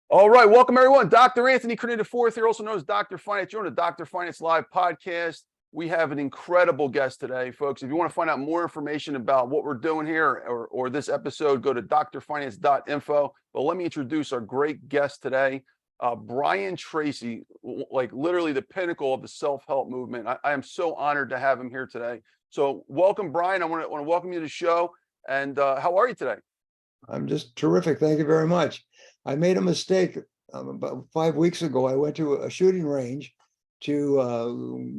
All right, welcome everyone. Dr. Anthony Criniti IV here, also known as Dr. Finance. You're on the Dr. Finance Live podcast. We have an incredible guest today, folks. If you want to find out more information about what we're doing here or this episode, go to drfinance.info. But let me introduce our great guest today, Brian Tracy, like literally the pinnacle of the self-help movement. I am so honored to have him here today. So welcome, Brian. I want to welcome you to the show. And how are you today? I'm just terrific. Thank you very much. I made a mistake about 5 weeks ago. I went to a shooting range to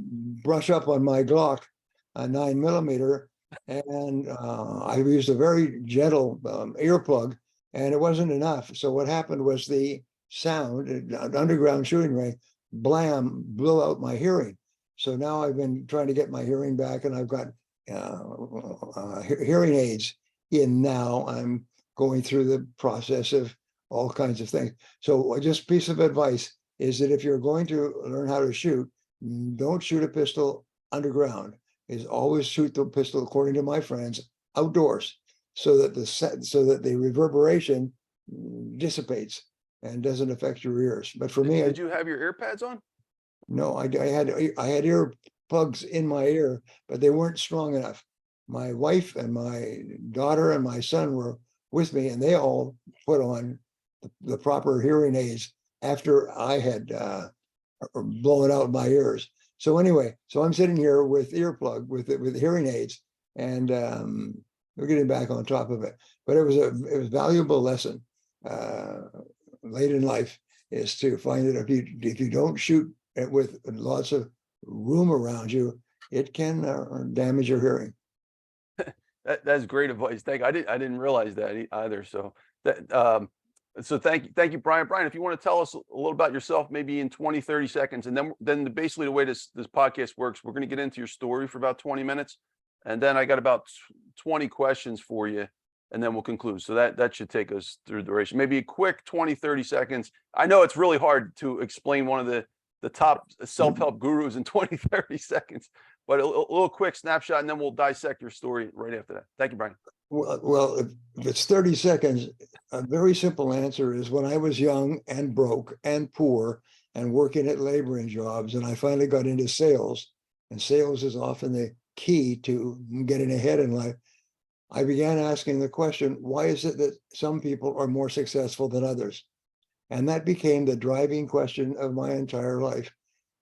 brush up on my Glock, a 9mm, and I used a very gentle earplug, and it wasn't enough. So what happened was the sound, an underground shooting range, blam, blew out my hearing. So now I've been trying to get my hearing back, and I've got hearing aids in now. I'm going through the process of all kinds of things. So just piece of advice is that if you're going to learn how to shoot, don't shoot a pistol underground. Is always shoot the pistol, according to my friends, outdoors, so that the reverberation dissipates and doesn't affect your ears. But for me, Did you have your ear pads on? No, I had ear plugs in my ear, but they weren't strong enough. My wife and my daughter and my son were with me, and they all put on the proper hearing aids after I had blown out my ears. So anyway, so I'm sitting here with earplug with hearing aids, and we're getting back on top of it. But it was a valuable lesson late in life, is to find that if you don't shoot it with lots of room around you, it can damage your hearing. That's great advice. I didn't realize that either. So thank you, Brian. Brian, if you want to tell us a little about yourself, maybe in 20, 30 seconds, and then basically the way this podcast works, we're going to get into your story for about 20 minutes, and then I got about 20 questions for you, and then we'll conclude. So that should take us through the duration. Maybe a quick 20, 30 seconds. I know it's really hard to explain one of the top self-help gurus in 20, 30 seconds. But a little quick snapshot, and then we'll dissect your story right after that. Thank you, Brian. Well, if it's 30 seconds, a very simple answer is when I was young and broke and poor and working at laboring jobs, and I finally got into sales, and sales is often the key to getting ahead in life, I began asking the question, why is it that some people are more successful than others? And that became the driving question of my entire life.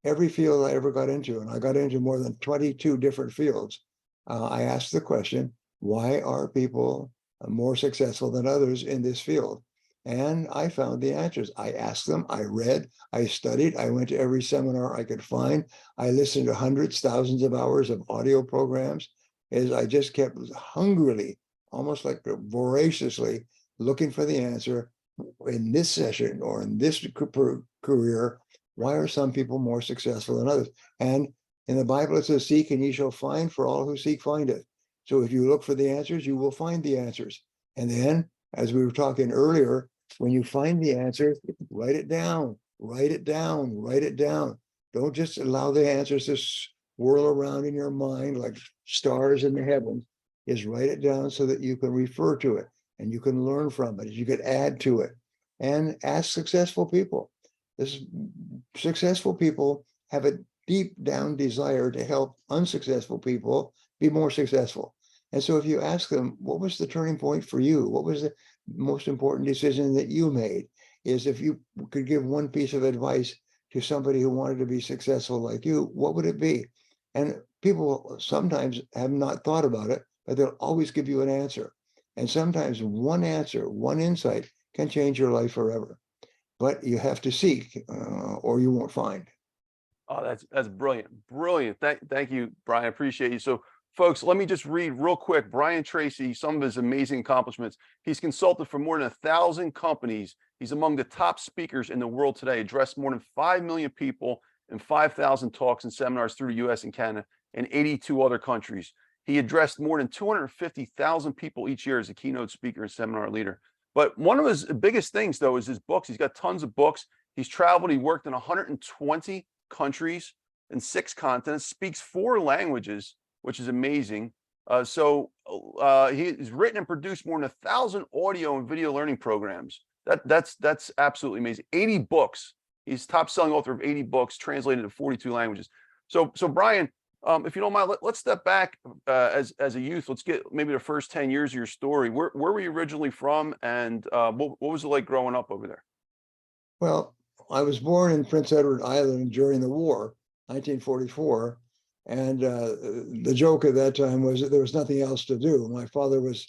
Every field I ever got into, and I got into more than 22 different fields, I asked the question, why are people more successful than others in this field? And I found the answers. I asked them, I read, I studied, I went to every seminar I could find. I listened to hundreds, thousands of hours of audio programs, as I just kept hungrily, almost like voraciously, looking for the answer in this session or in this career. Why are some people more successful than others? And in the Bible, it says, seek and ye shall find, for all who seek find it. So if you look for the answers, you will find the answers. And then, as we were talking earlier, when you find the answer, write it down, write it down, write it down. Don't just allow the answers to swirl around in your mind like stars in the heavens. Just write it down so that you can refer to it and you can learn from it, you can add to it. And ask successful people. Successful people have a deep down desire to help unsuccessful people be more successful. And so if you ask them, what was the turning point for you? What was the most important decision that you made? Is if you could give one piece of advice to somebody who wanted to be successful like you, what would it be? And people sometimes have not thought about it, but they'll always give you an answer. And sometimes one answer, one insight can change your life forever. But you have to seek or you won't find. Oh, that's brilliant. Brilliant. Thank you, Brian. I appreciate you. So folks, let me just read real quick. Brian Tracy, some of his amazing accomplishments. He's consulted for more than 1,000 companies. He's among the top speakers in the world today, addressed more than 5 million people in 5,000 talks and seminars through the US and Canada and 82 other countries. He addressed more than 250,000 people each year as a keynote speaker and seminar leader. But one of his biggest things, though, is his books. He's got tons of books. He's traveled. He worked in 120 countries and 6 continents, speaks 4 languages, which is amazing. He's written and produced more than 1,000 audio and video learning programs. That's absolutely amazing. 80 books. He's top selling author of 80 books, translated into 42 languages. So Brian, if you don't mind, let's step back as a youth. Let's get maybe the first 10 years of your story. Where were you originally from, and what was it like growing up over there? Well, I was born in Prince Edward Island during the war, 1944. And the joke at that time was that there was nothing else to do. My father was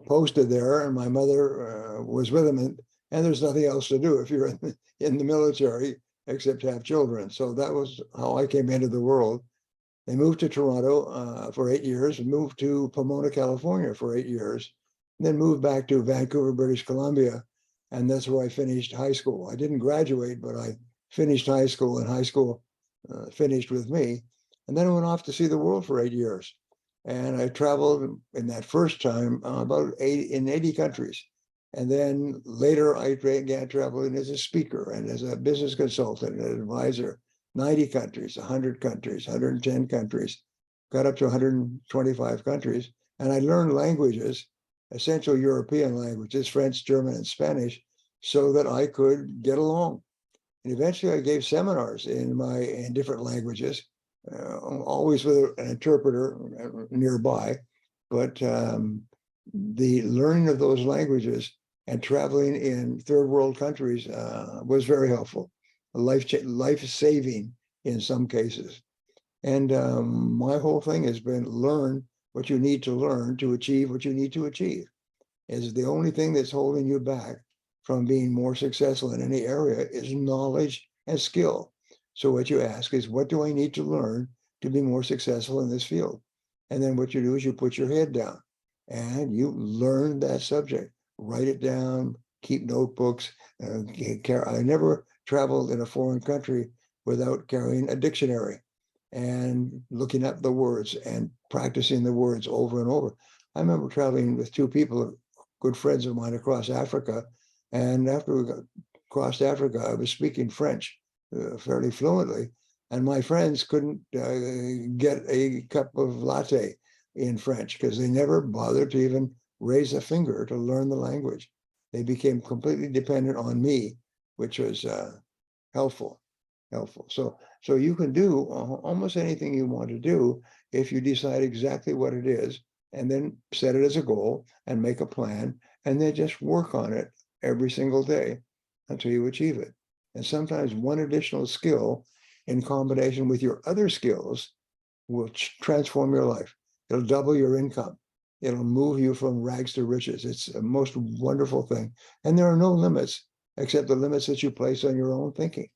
posted there, and my mother was with him. And there's nothing else to do if you're in the military except have children. So that was how I came into the world. They moved to Toronto for 8 years, moved to Pomona, California for 8 years, and then moved back to Vancouver, British Columbia. And that's where I finished high school. I didn't graduate, but I finished high school, and high school finished with me. And then I went off to see the world for 8 years. And I traveled in that first time about 80 countries. And then later I began traveling as a speaker and as a business consultant and advisor, 90 countries, 100 countries, 110 countries, got up to 125 countries. And I learned languages, essential European languages, French, German, and Spanish, so that I could get along. And eventually I gave seminars in different languages, always with an interpreter nearby. But the learning of those languages and traveling in third world countries was very helpful, life-saving in some cases. And my whole thing has been learn what you need to learn to achieve what you need to achieve. Is the only thing that's holding you back from being more successful in any area is knowledge and skill. So what you ask is, what do I need to learn to be more successful in this field? And then what you do is you put your head down and you learn that subject, write it down, keep notebooks. I never traveled in a foreign country without carrying a dictionary and looking up the words and practicing the words over and over. I remember traveling with two people, good friends of mine, across Africa. And after we crossed Africa, I was speaking French fairly fluently. And my friends couldn't get a cup of latte in French because they never bothered to even raise a finger to learn the language. They became completely dependent on me, which was helpful. So you can do almost anything you want to do if you decide exactly what it is, and then set it as a goal and make a plan, and then just work on it every single day until you achieve it. And sometimes one additional skill in combination with your other skills will transform your life. It'll double your income. It'll move you from rags to riches. It's a most wonderful thing. And there are no limits except the limits that you place on your own thinking.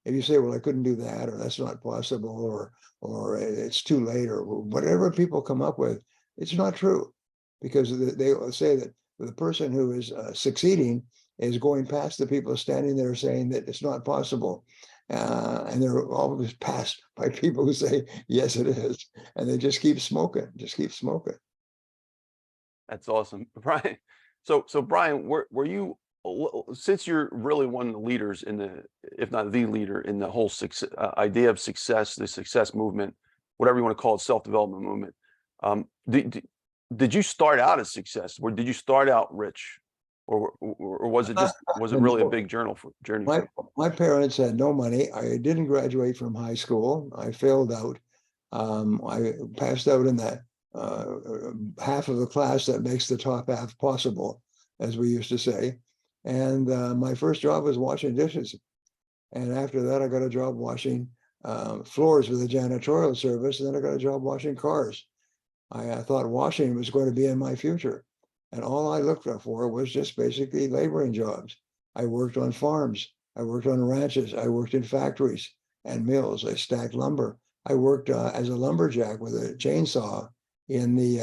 If you say, well, I couldn't do that, or that's not possible, or it's too late, or whatever people come up with, it's not true. Because they say that the person who is succeeding is going past the people standing there saying that it's not possible. And they're always passed by people who say, yes, it is. And they just keep smoking, That's awesome, Brian. So Brian, were you, since you're really one of the leaders in the, if not the leader in the whole idea of success, the success movement, whatever you want to call it, self-development movement, did you start out as success, or did you start out rich, or was it really a big journey for you? My parents had no money. I didn't graduate from high school. I failed out. I passed out in that half of the class that makes the top half possible, as we used to say. And my first job was washing dishes. And after that, I got a job washing floors with a janitorial service. And then I got a job washing cars. I thought washing was going to be in my future. And all I looked for was just basically laboring jobs. I worked on farms. I worked on ranches. I worked in factories and mills. I stacked lumber. I worked as a lumberjack with a chainsaw in the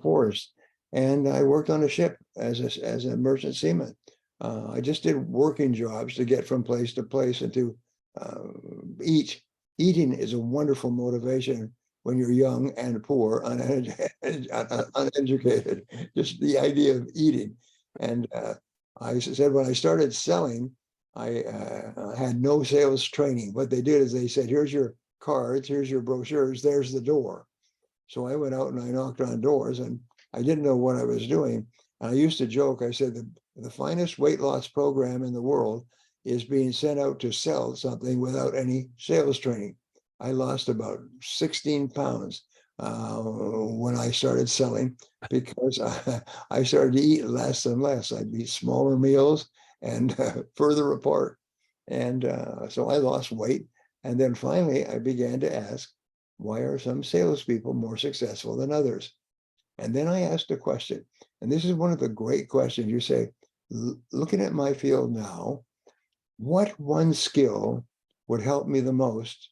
forest. And I worked on a ship as a merchant seaman. I just did working jobs to get from place to place and to eat. Eating is a wonderful motivation when you're young and poor, uneducated, just the idea of eating. And I said, when I started selling, I had no sales training. What they did is they said, here's your cards, here's your brochures, there's the door. So I went out and I knocked on doors, and I didn't know what I was doing. And I used to joke, I said, the finest weight loss program in the world is being sent out to sell something without any sales training. I lost about 16 pounds when I started selling because I started to eat less and less. I'd eat smaller meals and further apart. And so I lost weight. And then finally, I began to ask, why are some salespeople more successful than others? And then I asked a question, and this is one of the great questions. You say, looking at my field now, what one skill would help me the most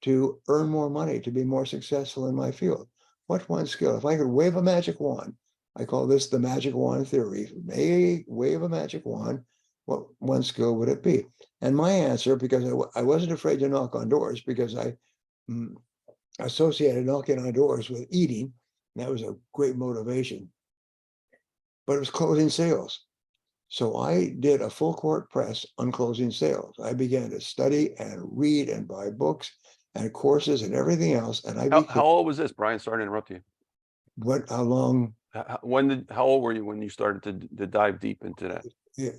to earn more money, to be more successful in my field? What one skill? If I could wave a magic wand, I call this the magic wand theory. Wave a magic wand, what one skill would it be? And my answer, because I wasn't afraid to knock on doors, because I associated knocking on doors with eating. That was a great motivation, but it was closing sales. So I did a full court press on closing sales. I began to study and read and buy books and courses and everything else. And I became, How old was this, Brian? Sorry to interrupt you. how long? How old were you when you started to dive deep into that?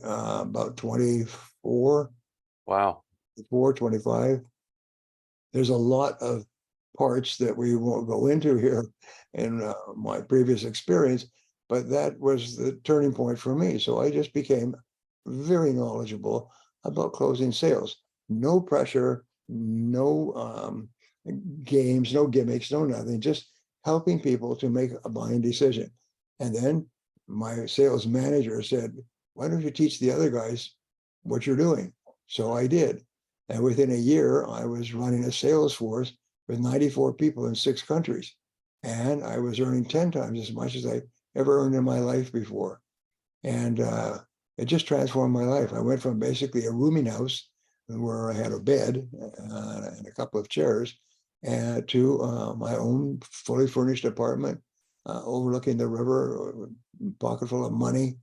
About 24, Wow. 25. There's a lot of parts that we won't go into here in my previous experience, but that was the turning point for me. So I just became very knowledgeable about closing sales. No pressure, no games, no gimmicks, no nothing, just helping people to make a buying decision. And then my sales manager said, why don't you teach the other guys what you're doing? So I did. And within a year, I was running a sales force with 94 people in 6 countries. And I was earning 10 times as much as I ever earned in my life before. And it just transformed my life. I went from basically a rooming house where I had a bed and a couple of chairs to my own fully furnished apartment overlooking the river, pocket full of money,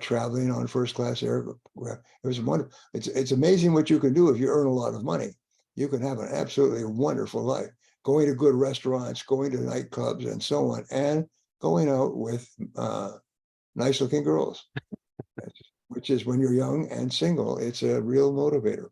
traveling on first-class aircraft. It was wonderful. It's amazing what you can do if you earn a lot of money. You can have an absolutely wonderful life, going to good restaurants, going to nightclubs, and so on, and going out with nice-looking girls, which is when you're young and single, it's a real motivator.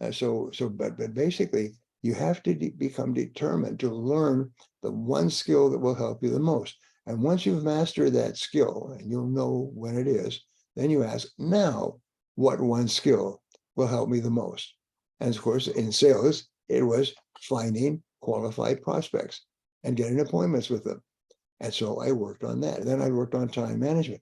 But basically, you have to become determined to learn the one skill that will help you the most. And once you've mastered that skill, and you'll know when it is, then you ask, now, what one skill will help me the most? And of course, in sales, it was finding qualified prospects and getting appointments with them. And so I worked on that. And then I worked on time management.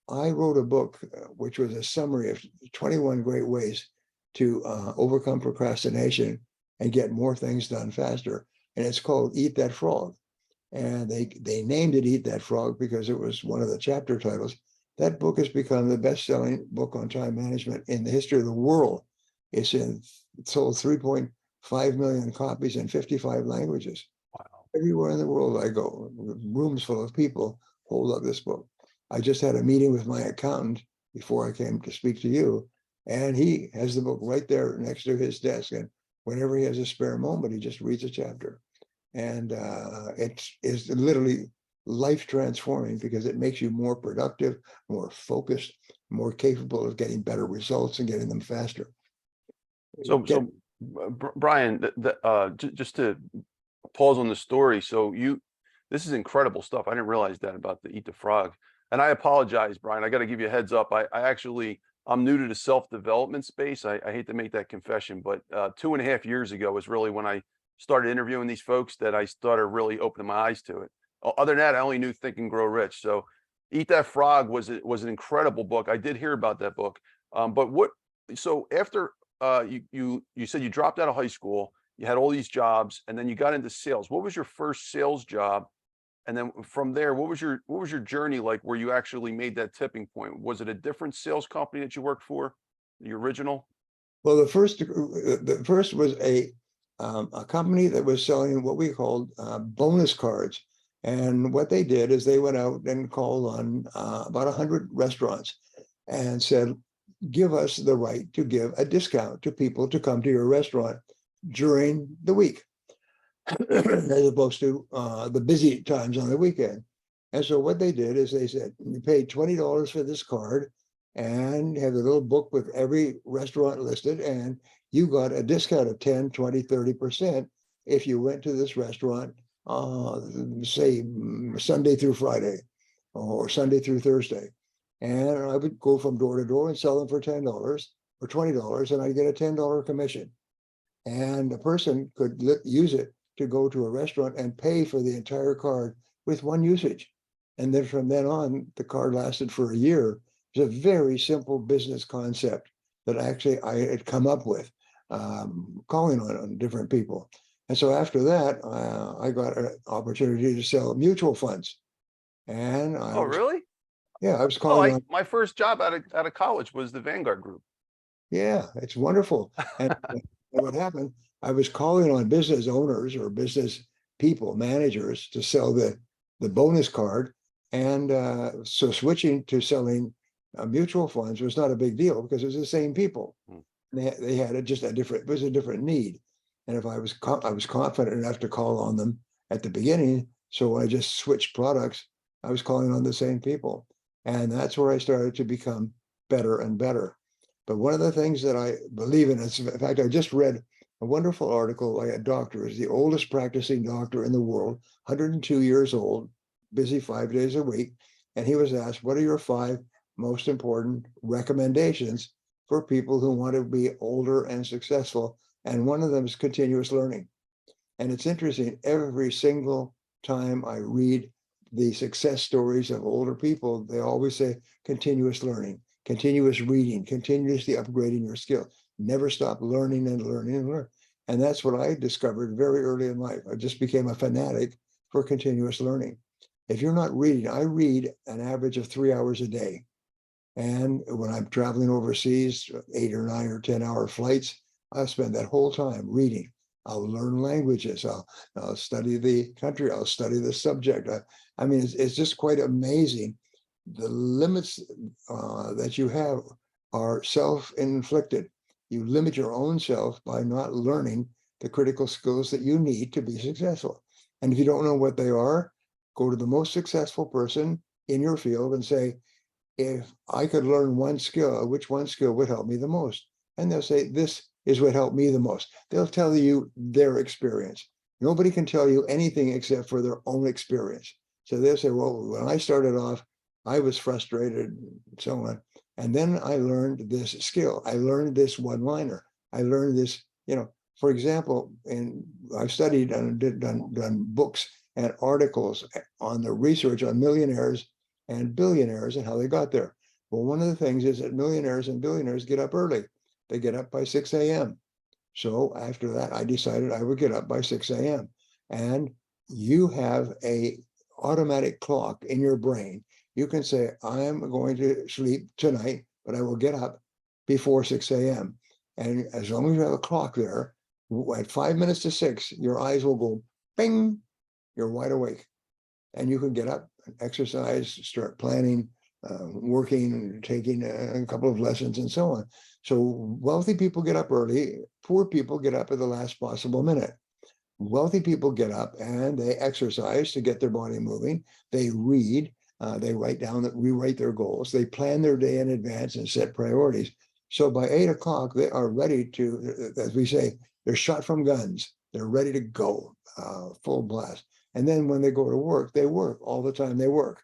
I wrote a book, which was a summary of 21 great ways to overcome procrastination and get more things done faster. And it's called Eat That Frog. And they named it Eat That Frog because it was one of the chapter titles. That book has become the best-selling book on time management in the history of the world. It sold 3.5 million copies in 55 languages. Wow. Everywhere in the world I go, rooms full of people hold up this book. I just had a meeting with my accountant before I came to speak to you, and he has the book right there next to his desk. And whenever he has a spare moment, he just reads a chapter. And it is literally life transforming because it makes you more productive, more focused, more capable of getting better results and getting them faster. So Brian, just to pause on the story. So this is incredible stuff. I didn't realize that about the Eat the Frog. And I apologize, Brian. I got to give you a heads up. I'm new to the self-development space. I hate to make that confession, but 2.5 years ago was really when I started interviewing these folks that I started really opening my eyes to it. Other than that, I only knew Think and Grow Rich. So Eat That Frog was an incredible book. I did hear about that book. So after you said you dropped out of high school, you had all these jobs, and then you got into sales. What was your first sales job? And then from there, what was your journey like where you actually made that tipping point? Was it a different sales company that you worked for, the original? Well, the first was a company that was selling what we called bonus cards. And what they did is they went out and called on about 100 restaurants and said, give us the right to give a discount to people to come to your restaurant during the week, as opposed to the busy times on the weekend. And so what they did is they said, you paid $20 for this card and have a little book with every restaurant listed, and you got a discount of 10, 20, 30% if you went to this restaurant, say Sunday through Friday or Sunday through Thursday. And I would go from door to door and sell them for $10 or $20, and I'd get a $10 commission. And a person could use it to go to a restaurant and pay for the entire card with one usage. And then from then on, the card lasted for a year. It's a very simple business concept that actually I had come up with, calling on different people. And so after that, I got an opportunity to sell mutual funds. And Oh, really? I was Oh, calling on, my first job out of college was the Vanguard Group. yeah, it's wonderful. And what happened, I was calling on business owners or business people, managers, to sell the bonus card. And so switching to selling mutual funds was not a big deal because it was the same people. Hmm. They had it was a different need. And if I was confident enough to call on them at the beginning, so when I just switched products, I was calling on the same people. And that's where I started to become better and better. But one of the things that I believe in is, in fact, I just read a wonderful article by a doctor, is the oldest practicing doctor in the world, 102 years old, busy 5 days a week. And he was asked, what are your 5 most important recommendations for people who want to be older and successful? And one of them is continuous learning. And it's interesting, every single time I read the success stories of older people, they always say continuous learning, continuous reading, continuously upgrading your skill. Never stop learning and learning and learning. And that's what I discovered very early in life. I just became a fanatic for continuous learning. If you're not reading, I read an average of 3 hours a day. And when I'm traveling overseas, 8 or 9 or 10-hour flights, I spend that whole time reading. I'll learn languages. I'll study the country. I'll study the subject. I mean, it's just quite amazing. The limits that you have are self-inflicted. You limit your own self by not learning the critical skills that you need to be successful. And if you don't know what they are, go to the most successful person in your field and say, if I could learn one skill, which one skill would help me the most? And they'll say, this is what helped me the most. They'll tell you their experience. Nobody can tell you anything except for their own experience. So they'll say, well, when I started off, I was frustrated and so on. And then I learned this skill. I learned this one-liner. I learned this, for example, I've studied and done books and articles on the research on millionaires and billionaires and how they got there. Well, one of the things is that millionaires and billionaires get up early. They get up by 6 a.m. So after that, I decided I would get up by 6 a.m. And you have a automatic clock in your brain. You can say, I'm going to sleep tonight, but I will get up before 6 a.m. And as long as you have a clock there, at 5 minutes to 6, your eyes will go bing, you're wide awake. And you can get up and exercise, start planning, working, taking a couple of lessons and so on. So wealthy people get up early, poor people get up at the last possible minute. Wealthy people get up and they exercise to get their body moving. They read, they rewrite their goals. They plan their day in advance and set priorities. So by 8 o'clock, they are ready to, as we say, they're shot from guns. They're ready to go, full blast. And then when they go to work, they work all the time they work.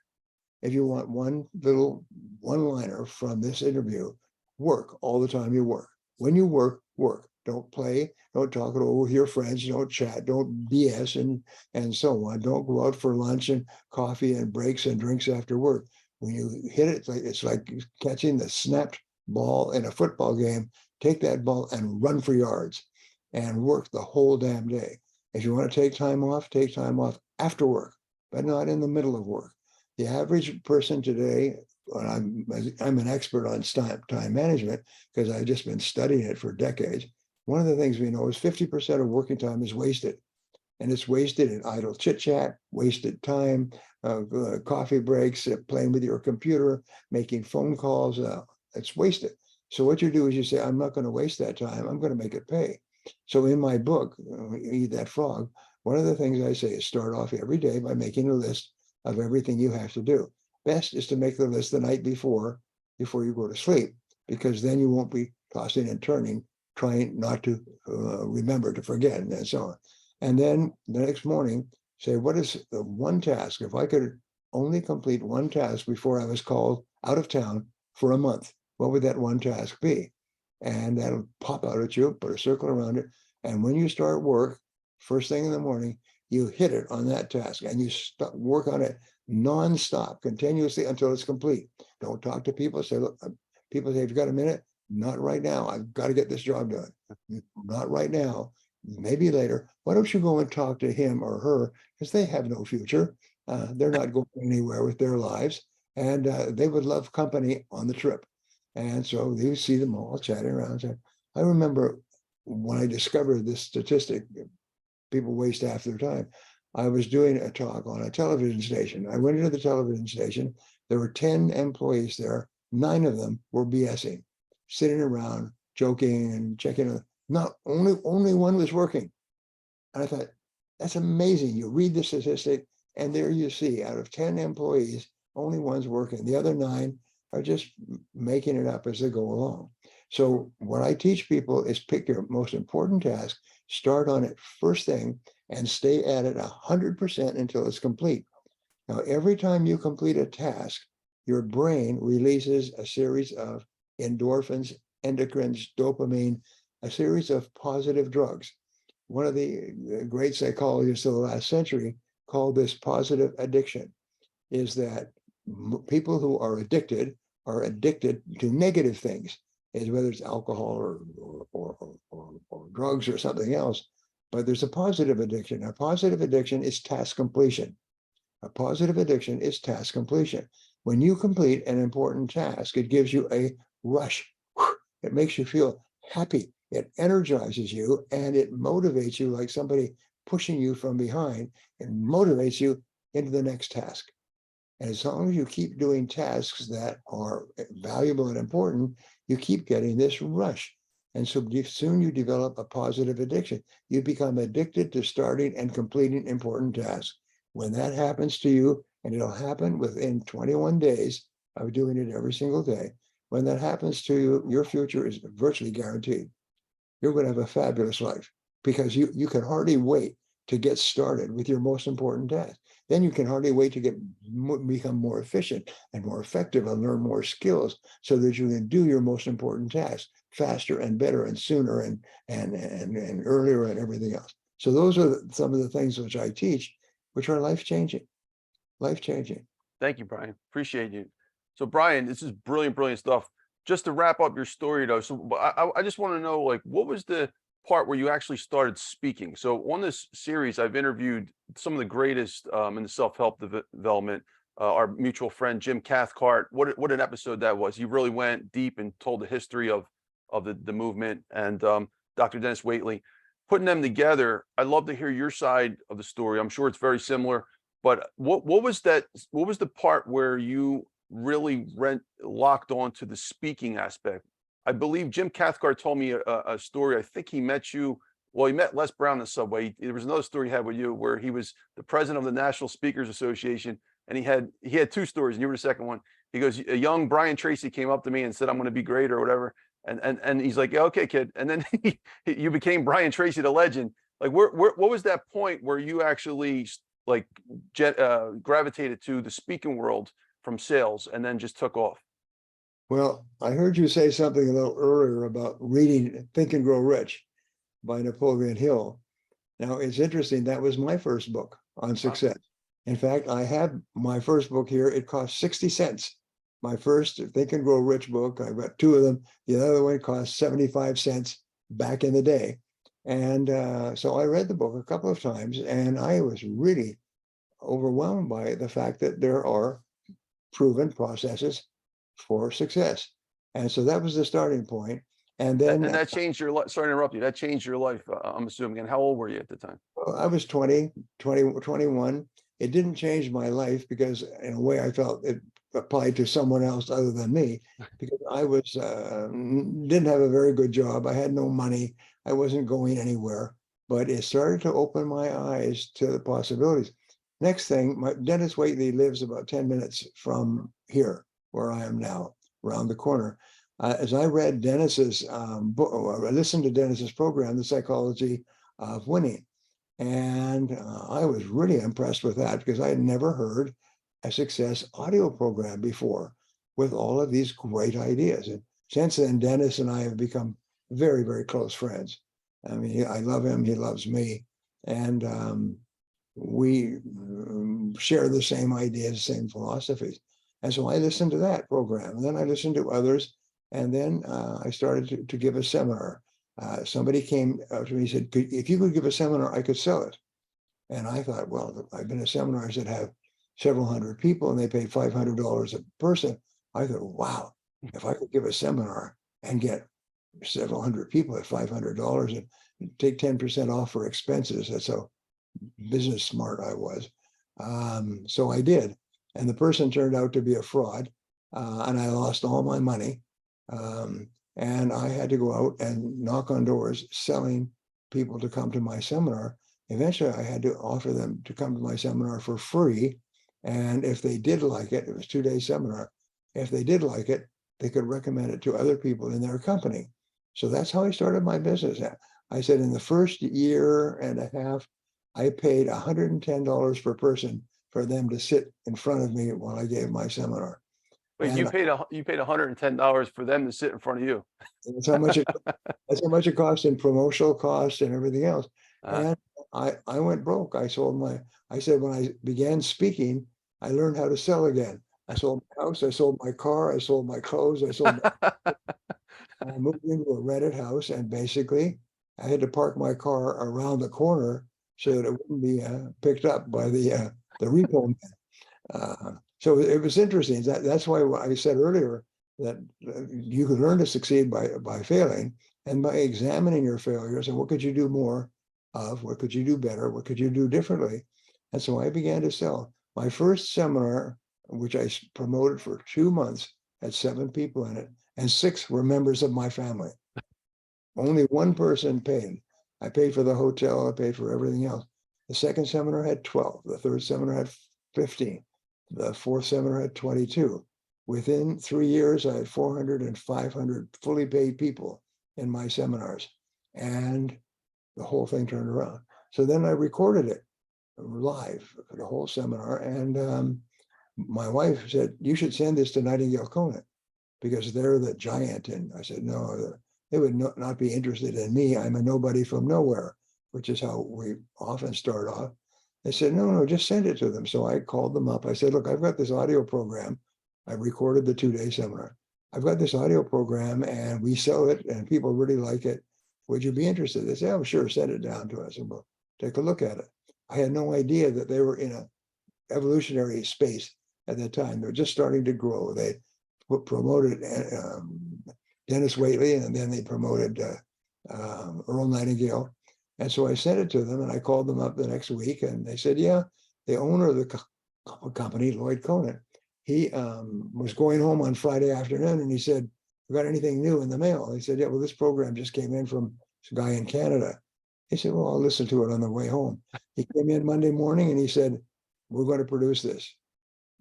If you want one little one-liner from this interview, work all the time you work. When you work, work. Don't play, don't talk it over with your friends, don't chat, don't BS and so on. Don't go out for lunch and coffee and breaks and drinks after work. When you hit it, it's like catching the snapped ball in a football game. Take that ball and run for yards and work the whole damn day. If you want to take time off after work, but not in the middle of work. The average person today, and I'm an expert on time management because I've just been studying it for decades. One of the things we know is 50% of working time is wasted. And it's wasted in idle chit chat, wasted time, coffee breaks, playing with your computer, making phone calls. It's wasted. So what you do is you say, I'm not going to waste that time. I'm going to make it pay. So in my book, Eat That Frog, one of the things I say is start off every day by making a list of everything you have to do. Best is to make the list the night before you go to sleep, because then you won't be tossing and turning, trying not to remember to forget, and so on. And then the next morning, say, what is the one task? If I could only complete one task before I was called out of town for a month, what would that one task be? And that'll pop out at you, put a circle around it. And when you start work, first thing in the morning, you hit it on that task and you work on it nonstop, continuously until it's complete. Don't talk to people. Say, look, people say, if you've got a minute, not right now. I've got to get this job done. Not right now. Maybe later. Why don't you go and talk to him or her? Because they have no future. They're not going anywhere with their lives. And they would love company on the trip. And so you see them all chatting around. I remember when I discovered this statistic, people waste half their time. I was doing a talk on a television station. I went into the television station. There were 10 employees there. 9 of them were BSing, sitting around, joking and checking. Not only one was working. And I thought, that's amazing. You read the statistic, and there you see, out of 10 employees, only one's working. The other 9 are just making it up as they go along. So what I teach people is pick your most important task, start on it first thing, and stay at it 100% until it's complete. Now, every time you complete a task, your brain releases a series of endorphins, endocrines, dopamine, a series of positive drugs. One of the great psychologists of the last century called this positive addiction, is that people who are addicted to negative things, is whether it's alcohol or drugs or something else. But there's a positive addiction. A positive addiction is task completion. A positive addiction is task completion. When you complete an important task, it gives you a rush. It makes you feel happy. It energizes you and it motivates you, like somebody pushing you from behind, and motivates you into the next task. And as long as you keep doing tasks that are valuable and important, you keep getting this rush. And so soon you develop a positive addiction. You become addicted to starting and completing important tasks. When that happens to you, and it'll happen within 21 days of doing it every single day, when that happens to you, your future is virtually guaranteed. You're going to have a fabulous life, because you can hardly wait to get started with your most important task. Then you can hardly wait to become more efficient and more effective and learn more skills, so that you can do your most important tasks faster and better and sooner and earlier and everything else. So those are some of the things which I teach, which are life-changing. Life-changing. Thank you, Brian. Appreciate you. So, Brian, this is brilliant, brilliant stuff. Just to wrap up your story, though, so I just want to know, like, what was the part where you actually started speaking? So on this series, I've interviewed some of the greatest in the self-help development. Our mutual friend, Jim Cathcart, what an episode that was. He really went deep and told the history of the movement, and Dr. Dennis Waitley. Putting them together, I'd love to hear your side of the story. I'm sure it's very similar, but what was that? What was the part where you really locked on to the speaking aspect? I believe Jim Cathcart told me a story. I think he met you. Well, he met Les Brown in the subway. There was another story he had with you where he was the president of the National Speakers Association, and he had 2 stories, and you were the second one. He goes, a young Brian Tracy came up to me and said, "I'm going to be great," or whatever. And he's like, "Yeah, okay, kid." And then you became Brian Tracy, the legend. Like, what was that point where you actually like gravitated to the speaking world from sales and then just took off? Well, I heard you say something a little earlier about reading Think and Grow Rich by Napoleon Hill. Now, it's interesting. That was my first book on success. In fact, I have my first book here. It cost 60 cents. My first Think and Grow Rich book, I've got 2 of them. The other one cost 75 cents back in the day. And so I read the book a couple of times, and I was really overwhelmed by the fact that there are proven processes for success. And so that was the starting point. And then And that changed your life. Sorry to interrupt you. That changed your life, I'm assuming. And how old were you at the time? I was 21. It didn't change my life, because in a way I felt it applied to someone else other than me, because I was didn't have a very good job. I had no money. I wasn't going anywhere, but it started to open my eyes to the possibilities. Next thing, Dennis Waitley lives about 10 minutes from here, where I am now, around the corner. As I read Dennis's book, or I listened to Dennis's program, The Psychology of Winning, and I was really impressed with that because I had never heard a success audio program before with all of these great ideas. And since then, Dennis and I have become very, very close friends. I mean, I love him, he loves me, and we share the same ideas, same philosophies. And so I listened to that program, and then I listened to others, and then I started to give a seminar. Somebody came up to me and said, if you could give a seminar, I could sell it. And I thought, well, I've been to seminars that have several hundred people and they pay $500 a person. I thought, wow, if I could give a seminar and get several hundred people at $500 and take 10% off for expenses, that's how business smart I was. So I did. And the person turned out to be a fraud, and I lost all my money. And I had to go out and knock on doors selling people to come to my seminar. Eventually, I had to offer them to come to my seminar for free. And if they did like it, it was a 2-day seminar. If they did like it, they could recommend it to other people in their company. So that's how I started my business. I said in the first year and a half, I paid $110 per person for them to sit in front of me while I gave my seminar. Wait, And you paid $110 for them to sit in front of you. that's how much it cost in promotional costs and everything else. And I went broke. I said when I began speaking, I learned how to sell again. I sold my house, I sold my car, I sold my clothes, I moved into a rented house, and basically I had to park my car around the corner so that it wouldn't be picked up by the repo man. So it was interesting. That's why I said earlier that you could learn to succeed by failing, and by examining your failures and what could you do more of, what could you do better, what could you do differently. And so I began to sell. My first seminar, which I promoted for 2 months, had 7 people in it, and 6 were members of my family. Only one person paid. I paid for the hotel, I paid for everything else. The second seminar had 12, the third seminar had 15, the fourth seminar had 22. Within 3 years, I had 400 and 500 fully paid people in my seminars, and the whole thing turned around. So then I recorded it live for the whole seminar, and my wife said, you should send this to Nightingale Conant because they're the giant. And I said, no, they would not be interested in me. I'm a nobody from nowhere, which is how we often start off. They said, no, just send it to them. So I called them up. I said, look, I've got this audio program. I recorded the 2-day seminar. I've got this audio program and we sell it and people really like it. Would you be interested? They said, oh, sure, send it down to us and we'll take a look at it. I had no idea that they were in an evolutionary space at that time. They were just starting to grow. They promoted Dennis Waitley, and then they promoted Earl Nightingale. And so I sent it to them, and I called them up the next week, and they said, yeah, the owner of the company, Lloyd Conant, he was going home on Friday afternoon, and he said, "You got anything new in the mail?" He said, "Yeah, well, this program just came in from this guy in Canada." He said, "Well, I'll listen to it on the way home." He came in Monday morning, and he said, "We're going to produce this.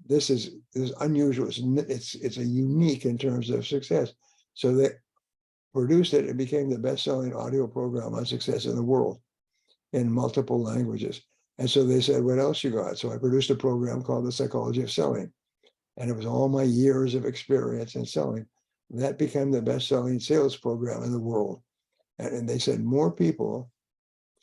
This is unusual. It's a unique in terms of success." So they produced it. It became the best-selling audio program on success in the world in multiple languages. And so they said, "What else you got?" So I produced a program called The Psychology of Selling. And it was all my years of experience in selling. That became the best-selling sales program in the world. And they said more people,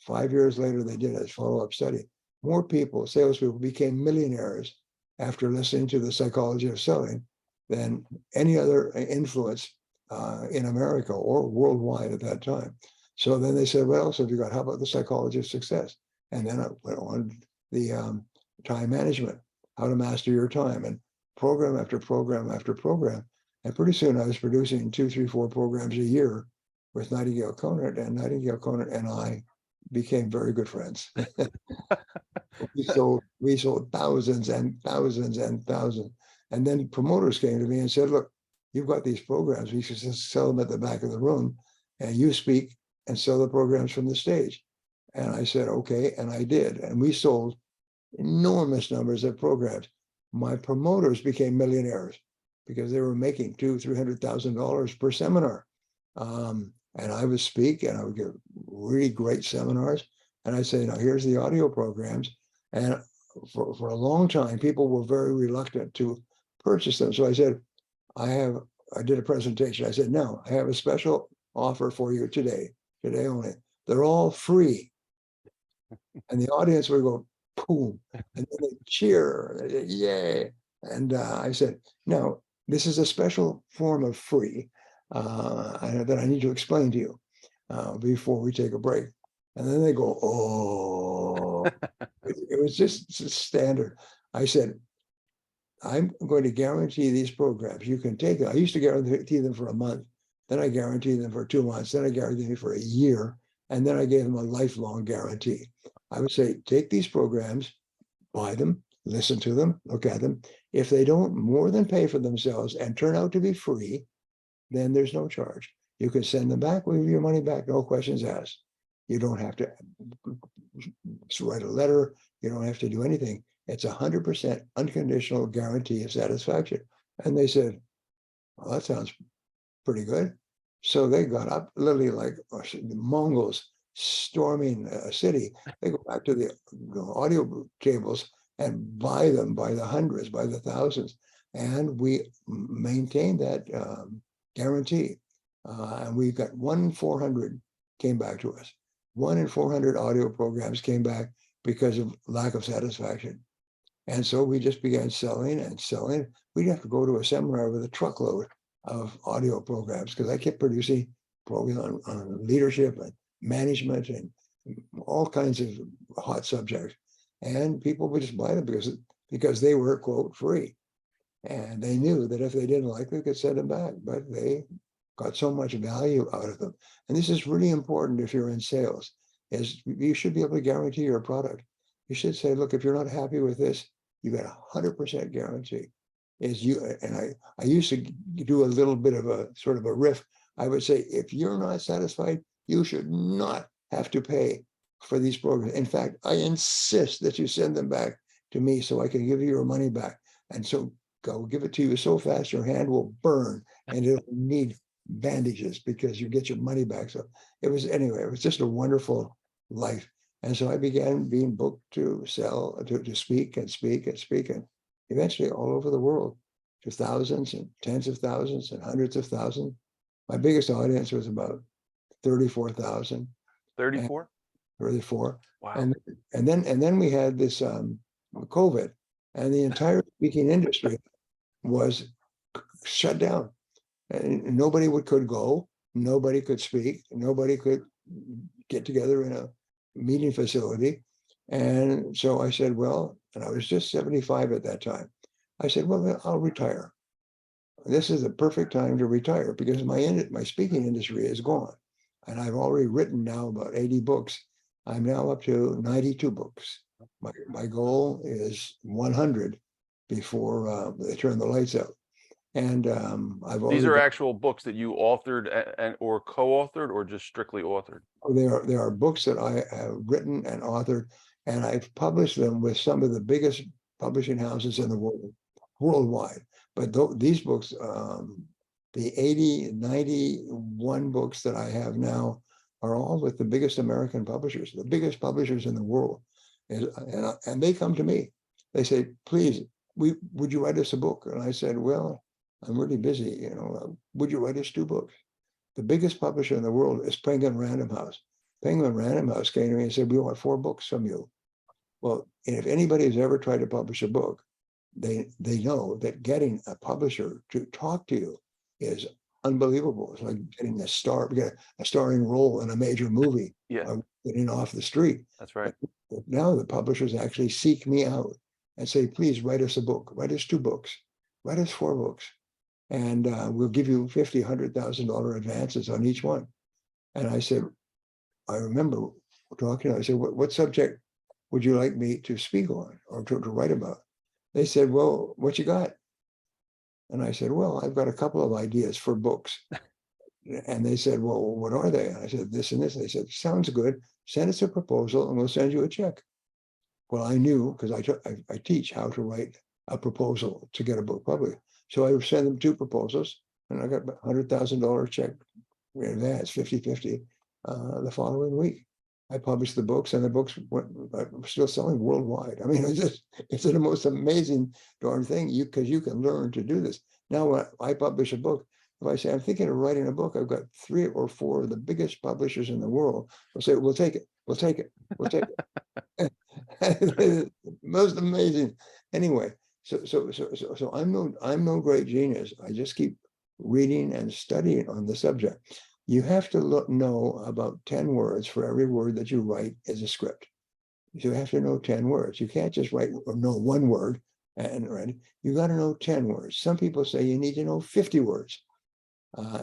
5 years later, they did a follow-up study. More people, salespeople, became millionaires after listening to The Psychology of Selling than any other influence in America or worldwide at that time. So then they said, "What else have you got? How about The Psychology of Success?" And then I went on the time management, how to master your time, and program after program after program. And pretty soon I was producing 2, 3, 4 programs a year with Nightingale Conant, and Nightingale Conant and I became very good friends. we sold thousands and thousands and thousands. And then promoters came to me and said, "Look, you've got these programs. We should just sell them at the back of the room, and you speak and sell the programs from the stage." And I said, "Okay," and I did. And we sold enormous numbers of programs. My promoters became millionaires because they were making $200,000-300,000 per seminar. And I would speak and I would give really great seminars. And I'd say, now here's the audio programs. And for a long time, people were very reluctant to purchase them. So I said, I did a presentation. I said, no, I have a special offer for you today only. They're all free. And the audience would go, boom, and then they cheer, they say, yay. And I said, no, this is a special form of free that I need to explain to you before we take a break. And then they go, oh, it was just standard. I said, I'm going to guarantee these programs. You can take it. I used to guarantee them for a month. Then I guaranteed them for 2 months. Then I guaranteed them for a year. And then I gave them a lifelong guarantee. I would say, take these programs, buy them, listen to them, look at them. If they don't more than pay for themselves and turn out to be free, then there's no charge. You can send them back with your money back, no questions asked. You don't have to write a letter. You don't have to do anything. It's 100% unconditional guarantee of satisfaction. And they said, well, that sounds pretty good. So they got up literally like the Mongols storming a city. They go back to the audio tables and buy them by the hundreds, by the thousands. And we maintain that guarantee. And we got 1 in 400 came back to us. 1 in 400 audio programs came back because of lack of satisfaction. And so we just began selling and selling. We'd have to go to a seminar with a truckload of audio programs because I kept producing programs on leadership and management and all kinds of hot subjects. And people would just buy them because they were, quote, free. And they knew that if they didn't like them, they could send them back, but they got so much value out of them. And this is really important if you're in sales, is you should be able to guarantee your product. You should say, look, if you're not happy with this, you got 100% guarantee. I used to do a little bit of a sort of a riff. I would say, if you're not satisfied, you should not have to pay for these programs. In fact, I insist that you send them back to me so I can give you your money back. And so I'll give it to you so fast your hand will burn and it'll need bandages because you get your money back. So it was just a wonderful life. And so I began being booked to sell, to speak and speak and speak, and eventually all over the world to thousands and tens of thousands and hundreds of thousands. My biggest audience was about 34,000. 34? 34. Wow. And then we had this COVID, and the entire speaking industry was shut down. And nobody could go, nobody could speak, nobody could get together in a meeting facility. And so I said, well, and I was just 75 at that time. I said, well, I'll retire. This is the perfect time to retire because my speaking industry is gone. And I've already written now about 80 books. I'm now up to 92 books. My goal is 100 before they turn the lights out. And These are actual books that you authored or co-authored, or just strictly authored? There are books that I have written and authored, and I've published them with some of the biggest publishing houses in the world, worldwide. But these books, the 91 books that I have now are all with the biggest American publishers, the biggest publishers in the world. And they come to me. They say, please, would you write us a book? And I said, well, I'm really busy, would you write us 2 books? The biggest publisher in the world is Penguin Random House. Penguin Random House came to me and said, we want 4 books from you. Well, if anybody has ever tried to publish a book, they know that getting a publisher to talk to you is unbelievable. It's like getting a starring role in a major movie. Yeah, getting off the street. that's right. But now the publishers actually seek me out and say, please write us a book, write us 2 books, write us 4 books. And we'll give you $50,000, $100,000 advances on each one. And I said, I remember talking, I said, what subject would you like me to speak on or to write about? They said, well, what you got? And I said, well, I've got a couple of ideas for books. And they said, well, what are they? And I said, this and this. They said, sounds good. Send us a proposal and we'll send you a check. Well, I knew because I teach how to write a proposal to get a book published. So I would send them 2 proposals, and I got a $100,000 check in advance, 50-50, the following week. I published the books, and the books are still selling worldwide. I mean, it's the most amazing darn thing, because you can learn to do this. Now, when I publish a book, if I say I'm thinking of writing a book, I've got 3 or 4 of the biggest publishers in the world. They'll say, "We'll take it. We'll take it. We'll take it." Most amazing. Anyway, so I'm no great genius. I just keep reading and studying on the subject. You have to know about 10 words for every word that you write as a script. You have to know 10 words. You can't just write or know 1 word and write. You got to know 10 words. Some people say you need to know 50 words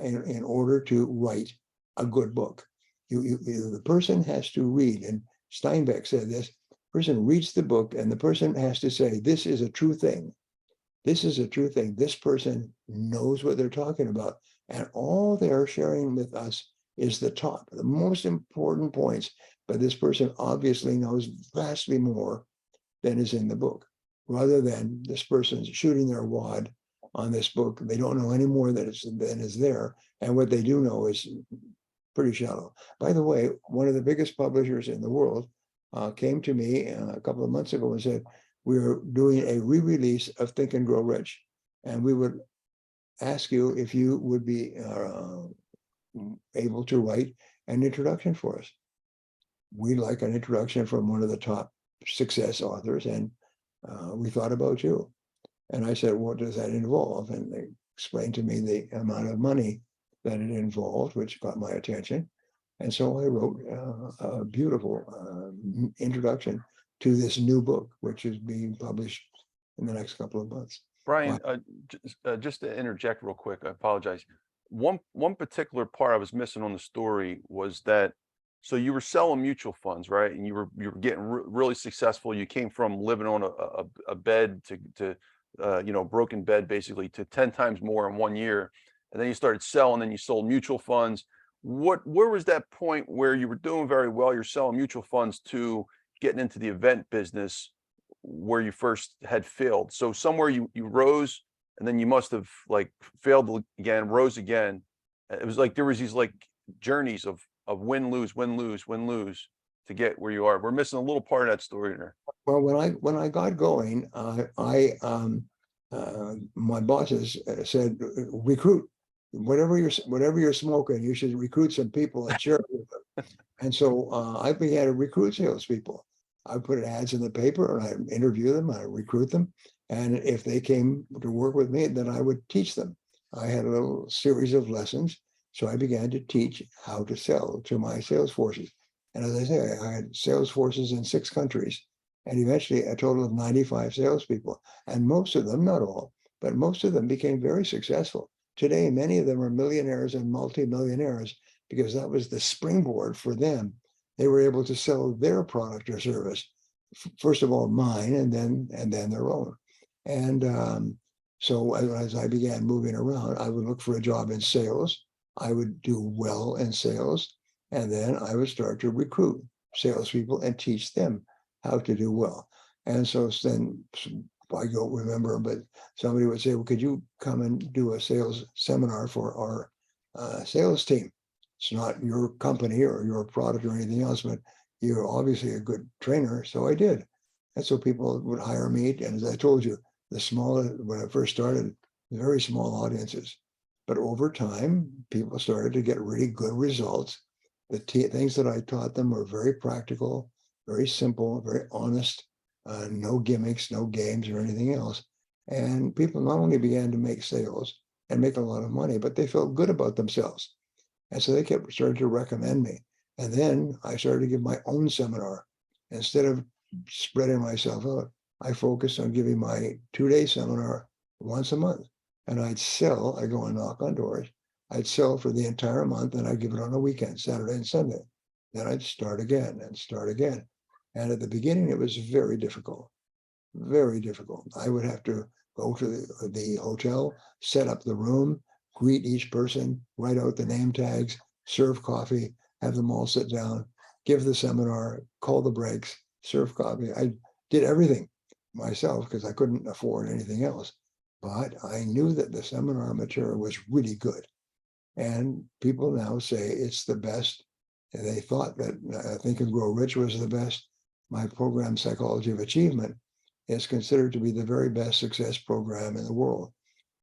in order to write a good book. The person has to read, and Steinbeck said this, person reads the book and the person has to say, this is a true thing. This is a true thing. This person knows what they're talking about. And all they're sharing with us is the top, the most important points. But this person obviously knows vastly more than is in the book, rather than this person's shooting their wad on this book. They don't know any more than is there. And what they do know is pretty shallow. By the way, one of the biggest publishers in the world came to me a couple of months ago and said, we're doing a re-release of Think and Grow Rich, and we would ask you if you would be able to write an introduction for us. We'd like an introduction from one of the top success authors, and we thought about you. And I said, what does that involve? And they explained to me the amount of money that it involved, which got my attention. And so I wrote a beautiful introduction to this new book, which is being published in the next couple of months. Brian, just to interject real quick, I apologize. One particular part I was missing on the story was that, so you were selling mutual funds, right? And you were getting really successful. You came from living on a bed to broken bed basically, to 10 times more in 1 year. And then you started selling, and you sold mutual funds. Where was that point where you were doing very well, you're selling mutual funds, to getting into the event business where you first had failed? So somewhere you rose, and then you must have like failed again, rose again. It was like there was these like journeys of win, lose, win, lose, win, lose to get where you are. We're missing a little part of that story there. Well, when I got going, my bosses said, recruit. Whatever you're smoking, you should recruit some people and share it with them. And so I began to recruit salespeople. I put ads in the paper, and I interview them, I recruit them. And if they came to work with me, then I would teach them. I had a little series of lessons. So I began to teach how to sell to my sales forces. And as I say, I had sales forces in 6 countries, and eventually a total of 95 salespeople. And most of them, not all, but most of them became very successful. Today, many of them are millionaires and multimillionaires, because that was the springboard for them. They were able to sell their product or service, first of all mine, and then their own. And so as I began moving around, I would look for a job in sales. I would do well in sales, and then I would start to recruit salespeople and teach them how to do well. And so then, I don't remember, but somebody would say, well, could you come and do a sales seminar for our sales team? It's not your company or your product or anything else, but you're obviously a good trainer. So I did. And so people would hire me. And as I told you, when I first started, very small audiences. But over time, people started to get really good results. The things that I taught them were very practical, very simple, very honest, no gimmicks, no games or anything else. And people not only began to make sales and make a lot of money, but they felt good about themselves. And so they started to recommend me. And then I started to give my own seminar. Instead of spreading myself out, I focused on giving my 2-day seminar once a month. And I'd go and knock on doors. I'd sell for the entire month, and I'd give it on a weekend, Saturday and Sunday. Then I'd start again and start again. And at the beginning, it was very difficult, very difficult. I would have to go to the hotel, set up the room, greet each person, write out the name tags, serve coffee, have them all sit down, give the seminar, call the breaks, serve coffee. did everything myself because I couldn't afford anything else. But I knew that the seminar material was really good. And people now say it's the best. And they thought that Think and Grow Rich was the best. My program, Psychology of Achievement, is considered to be the very best success program in the world.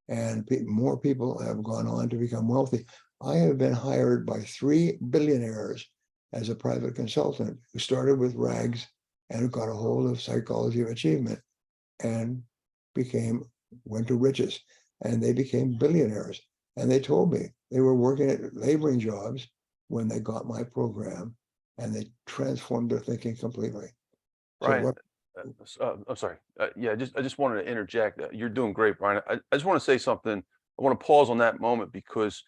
And more people have gone on to become wealthy. I have been hired by 3 billionaires as a private consultant who started with rags and got a hold of Psychology of Achievement and went to riches, and they became billionaires. And they told me they were working at laboring jobs when they got my program, and they transformed their thinking completely. Brian, I'm sorry. Yeah, I just wanted to interject. You're doing great, Brian. I just want to say something. I want to pause on that moment because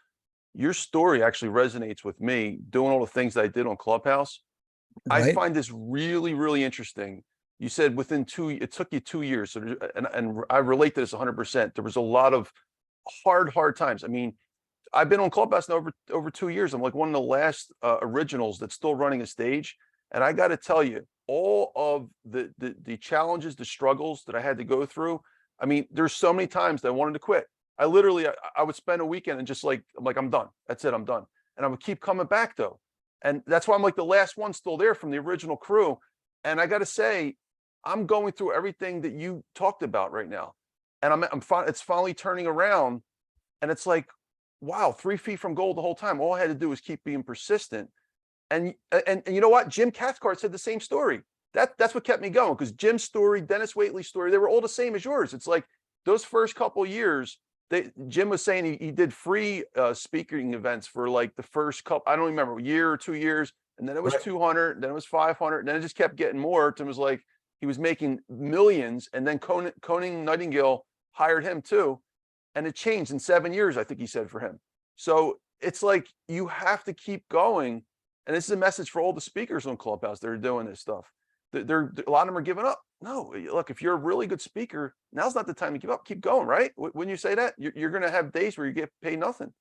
your story actually resonates with me doing all the things that I did on Clubhouse. I Right? find this really, really interesting. You said it took you 2 years. So, and I relate to this 100%. There was a lot of hard times. I mean, I've been on Clubhouse now over 2 years. I'm like one of the last originals that's still running a stage. And I got to tell you, all of the challenges, the struggles that I had to go through. I mean, there's so many times that I wanted to quit. I would spend a weekend and just I'm done. That's it. I'm done. And I would keep coming back though. And that's why I'm like the last one still there from the original crew. And I got to say, I'm going through everything that you talked about right now. And it's finally turning around. And it's like, wow, 3 feet from gold the whole time. All I had to do was keep being persistent. And you know what? Jim Cathcart said the same story. That's what kept me going, because Jim's story, Dennis Waitley's story, they were all the same as yours. It's like those first couple of years, Jim was saying he did free speaking events for like the first couple, I don't remember, a year or 2 years, and then it was Right. 200, then it was 500, and then it just kept getting more. Tim was like, he was making millions, and then Koning Nightingale hired him too, and it changed in 7 years, I think he said, for him. So it's like you have to keep going. And this is a message for all the speakers on Clubhouse that are doing this stuff. A lot of them are giving up. No, look, if you're a really good speaker, now's not the time to give up. Keep going, right? When you say that, you're going to have days where you get paid nothing.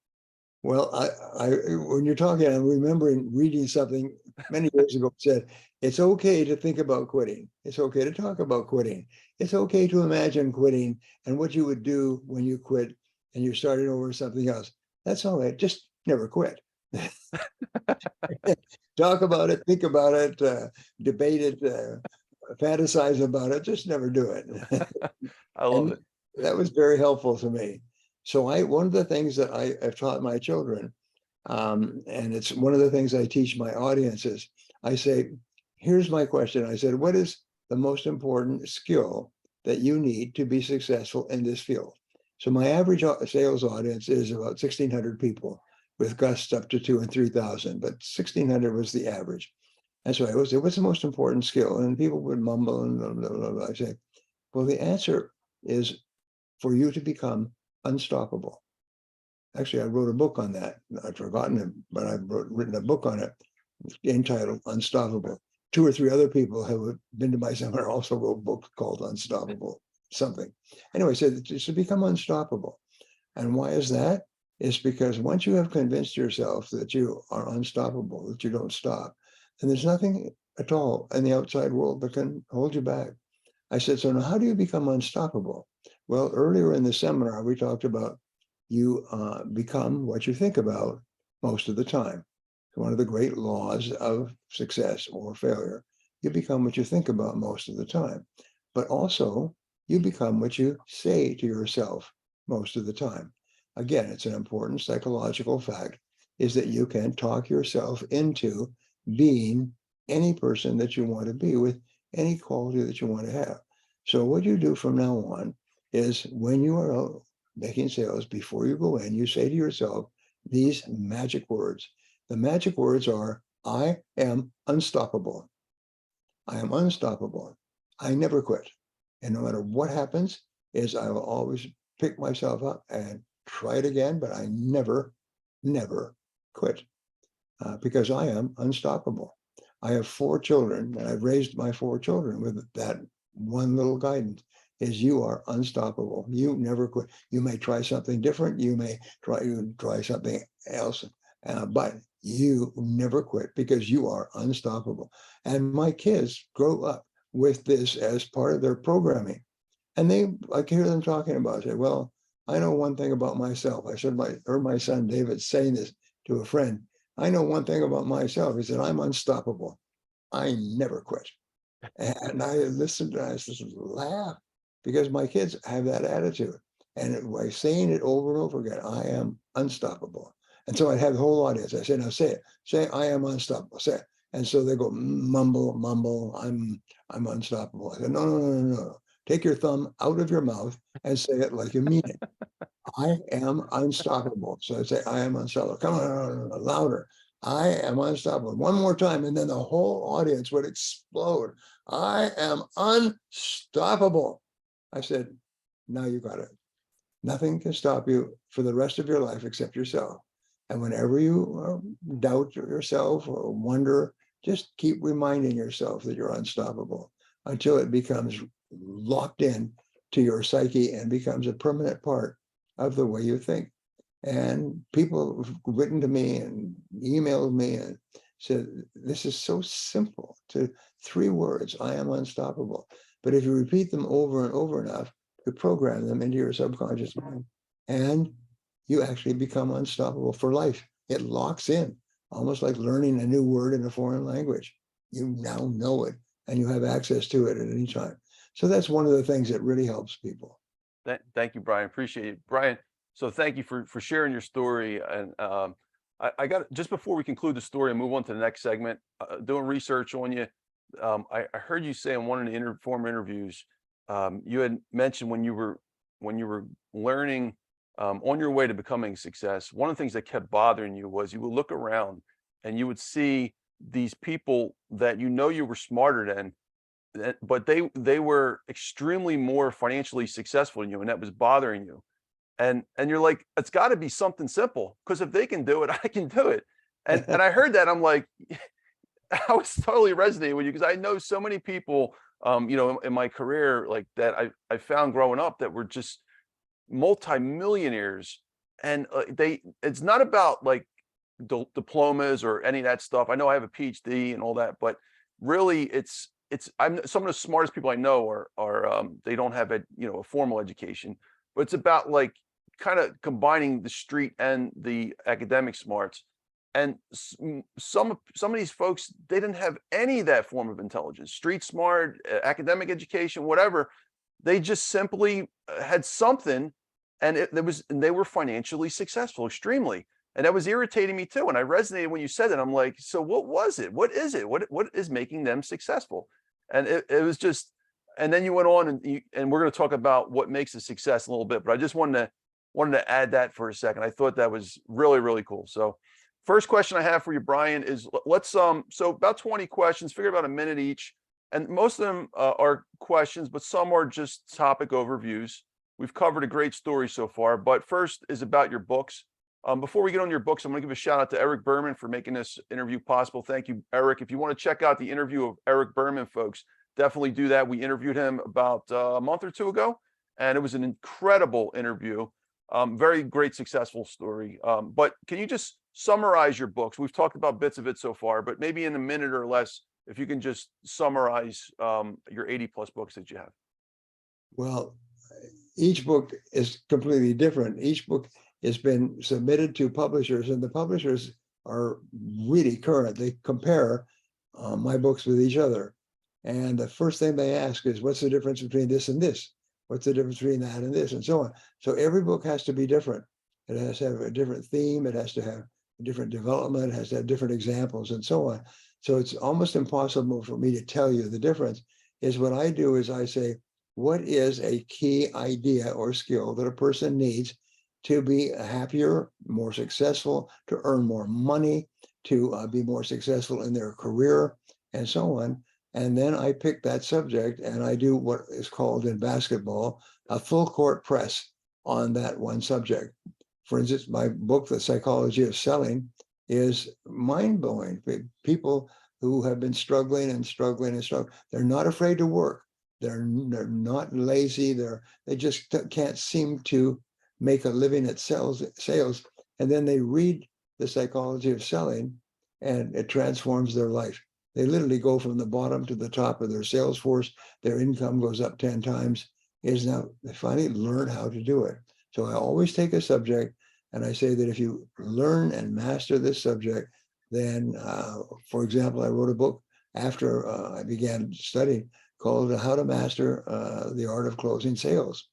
Well, when you're talking, I'm remembering reading something many years ago that said, it's okay to think about quitting. It's okay to talk about quitting. It's okay to imagine quitting and what you would do when you quit and you're starting over something else. That's all right. Just never quit. Talk about it, think about it, debate it, fantasize about it, just never do it. I love And it. that was very helpful to me. So one of the things that I've taught my children, and it's one of the things I teach my audiences, I say, here's my question. I said, what is the most important skill that you need to be successful in this field? So my average sales audience is about 1,600 people, with gusts up to 2,000 and 3,000, but 1,600 was the average. And so I was, what's the most important skill? And people would mumble and blah, blah, blah, blah. I say, well, the answer is for you to become unstoppable. Actually, I wrote a book on that. I've forgotten it, but I've written a book on it entitled Unstoppable. 2 or 3 other people who have been to my seminar also wrote books called Unstoppable something. Anyway, so it's to become unstoppable. And why is that? It's because once you have convinced yourself that you are unstoppable, that you don't stop, then there's nothing at all in the outside world that can hold you back. I said, so now how do you become unstoppable? Well, earlier in the seminar, we talked about you become what you think about most of the time. It's one of the great laws of success or failure. You become what you think about most of the time, but also you become what you say to yourself most of the time. Again, it's an important psychological fact, is that you can talk yourself into being any person that you want to be with any quality that you want to have. So what you do from now on is when you are out making sales, before you go in, you say to yourself these magic words. The magic words are, I am unstoppable. I am unstoppable. I never quit. And no matter what happens, I will always pick myself up and try it again, but I never quit because I am unstoppable. I have 4 children, and I've raised my 4 children with that one little guidance, is you are unstoppable. You never quit. You may try something different. You may try something else, but you never quit because you are unstoppable. And my kids grow up with this as part of their programming. And I can hear them talking about it. Well, I know one thing about myself. I heard my son David saying this to a friend. I know one thing about myself. He said, I'm unstoppable. I never quit. And I listened and I just laughed because my kids have that attitude. And by saying it over and over again, I am unstoppable. And so I'd have the whole audience. I said, now say it. Say, I am unstoppable. Say it. And so they go, mumble, mumble, I'm unstoppable. I said, no, no, no, no, no. Take your thumb out of your mouth and say it like you mean it. I am unstoppable. So I say, I am unstoppable. Come on, louder. I am unstoppable. One more time, and then the whole audience would explode. I am unstoppable. I said, now you got it. Nothing can stop you for the rest of your life except yourself. And whenever you doubt yourself or wonder, just keep reminding yourself that you're unstoppable until it becomes locked in to your psyche and becomes a permanent part of the way you think. And people have written to me and emailed me and said, this is so simple, to 3 words, I am unstoppable. But if you repeat them over and over enough, you program them into your subconscious mind and you actually become unstoppable for life. It locks in, almost like learning a new word in a foreign language. You now know it and you have access to it at any time. So that's one of the things that really helps people. Thank you, Brian. Appreciate it. Brian, so thank you for sharing your story. And I got, just before we conclude the story and move on to the next segment, doing research on you, I heard you say in one of the former interviews, you had mentioned when you were learning on your way to becoming a success, one of the things that kept bothering you was you would look around and you would see these people that you were smarter than, but they were extremely more financially successful than you, and that was bothering you. And you're like, it's got to be something simple, because if they can do it, I can do it. And I heard that, I'm like, I was totally resonating with you, because I know so many people, in my career, like that I found growing up, that were just multimillionaires, and it's not about like diplomas or any of that stuff. I know I have a PhD and all that, but really it's some of the smartest people I know are they don't have a formal education, but it's about like kind of combining the street and the academic smarts. And some of these folks, they didn't have any of that form of intelligence, street smart, academic education, whatever. They just simply had something, and they were financially successful, extremely. And that was irritating me too. And I resonated when you said it. I'm like, so what was it? What is it? What is making them successful? And it was just, and then you went on and we're going to talk about what makes a success in a little bit, but I just wanted to add that for a second. I thought that was really, really cool. So first question I have for you, Brian, is let's, so about 20 questions, figure about a minute each. And most of them are questions, but some are just topic overviews. We've covered a great story so far, but first is about your books. Before we get on your books, I'm going to give a shout out to Eric Berman for making this interview possible. Thank you, Eric. If you want to check out the interview of Eric Berman, folks, definitely do that. We interviewed him about a month or two ago, and it was an incredible interview. Very great, successful story. But can you just summarize your books? We've talked about bits of it so far, but maybe in a minute or less, if you can just summarize your 80+ books that you have. Well, each book is completely different. Each book has been submitted to publishers, and the publishers are really current. They compare my books with each other. And the first thing they ask is, what's the difference between this and this? What's the difference between that and this, and so on. So every book has to be different. It has to have a different theme. It has to have a different development. It has to have different examples, and so on. So it's almost impossible for me to tell you the difference. Is what I do is I say, what is a key idea or skill that a person needs to be happier, more successful, to earn more money, to be more successful in their career, and so on. And then I pick that subject and I do what is called in basketball a full court press on that one subject. For instance, my book, The Psychology of Selling, is mind-blowing. People who have been struggling and struggling and struggling, they're not afraid to work. They're not lazy. They just can't seem to make a living at sales. And then they read The Psychology of Selling and it transforms their life. They literally go from the bottom to the top of their sales force. Their income goes up 10 times. Is now they finally learn how to do it. So I always take a subject and I say that if you learn and master this subject, then, for example, I wrote a book after I began studying called How to Master the Art of Closing Sales.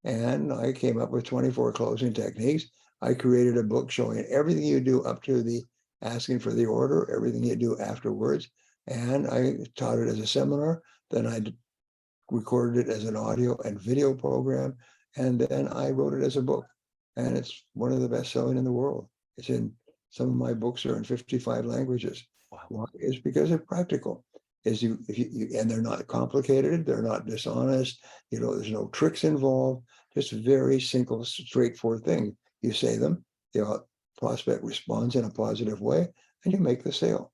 And I came up with 24 closing techniques. I created a book showing everything you do up to the asking for the order, everything you do afterwards. And I taught it as a seminar. Then I recorded it as an audio and video program. And then I wrote it as a book. And it's one of the best selling in the world. It's in some of my books are in 55 languages. Wow. Why? It's because they're practical. Is and they're not complicated, they're not dishonest, there's no tricks involved, just very simple, straightforward thing. You say them, the prospect responds in a positive way, and you make the sale.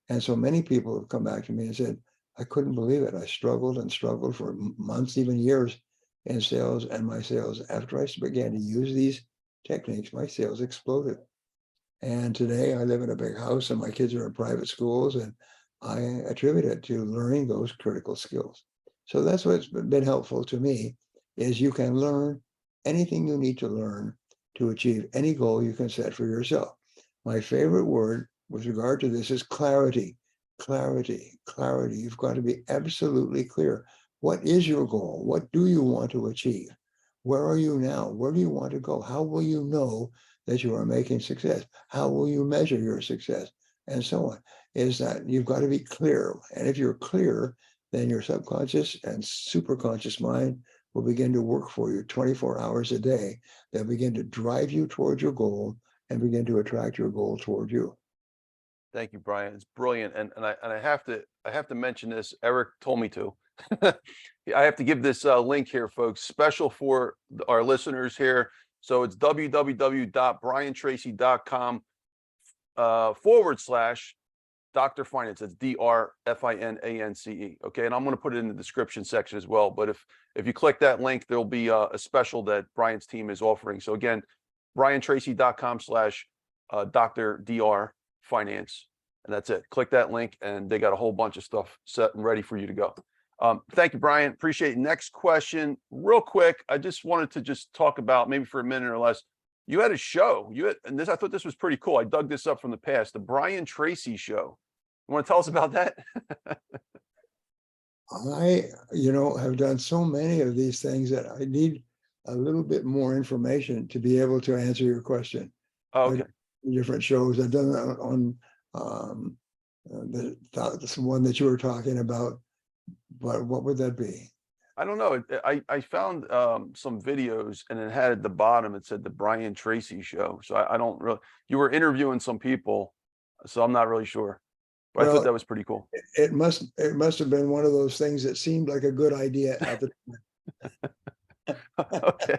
And so many people have come back to me and said, I couldn't believe it. I struggled and struggled for months, even years in sales, and my sales, after I began to use these techniques, my sales exploded. And today I live in a big house and my kids are in private schools, and I attribute it to learning those critical skills. So that's what's been helpful to me, is you can learn anything you need to learn to achieve any goal you can set for yourself. My favorite word with regard to this is clarity. Clarity, clarity. You've got to be absolutely clear. What is your goal? What do you want to achieve? Where are you now? Where do you want to go? How will you know that you are making success? How will you measure your success? And so on. Is that you've got to be clear. And if you're clear, then your subconscious and superconscious mind will begin to work for you 24 hours a day. They'll begin to drive you towards your goal and begin to attract your goal toward you. Thank you, Brian. It's brilliant. And I have to mention this. Eric told me to. I have to give this link here, folks, special for our listeners here. So it's www.briantracy.com / Dr. Finance. It's DRFINANCE. Okay. And I'm going to put it in the description section as well. But if you click that link, there'll be a special that Brian's team is offering. So again, briantracy.com / Dr. DR Finance. And that's it. Click that link and they got a whole bunch of stuff set and ready for you to go. Thank you, Brian. Appreciate it. Next question, real quick. I just wanted to just talk about, maybe for a minute or less, you had a show. And this, I thought this was pretty cool. I dug this up from the past, the Brian Tracy show. You want to tell us about that? I, have done so many of these things that I need a little bit more information to be able to answer your question. Oh, okay. Different shows. I've done that on the one that you were talking about, but what would that be? I don't know. I found some videos and it had at the bottom, it said the Brian Tracy show. So I don't really, you were interviewing some people, so I'm not really sure. But I thought that was pretty cool. It must have been one of those things that seemed like a good idea at the time. Okay.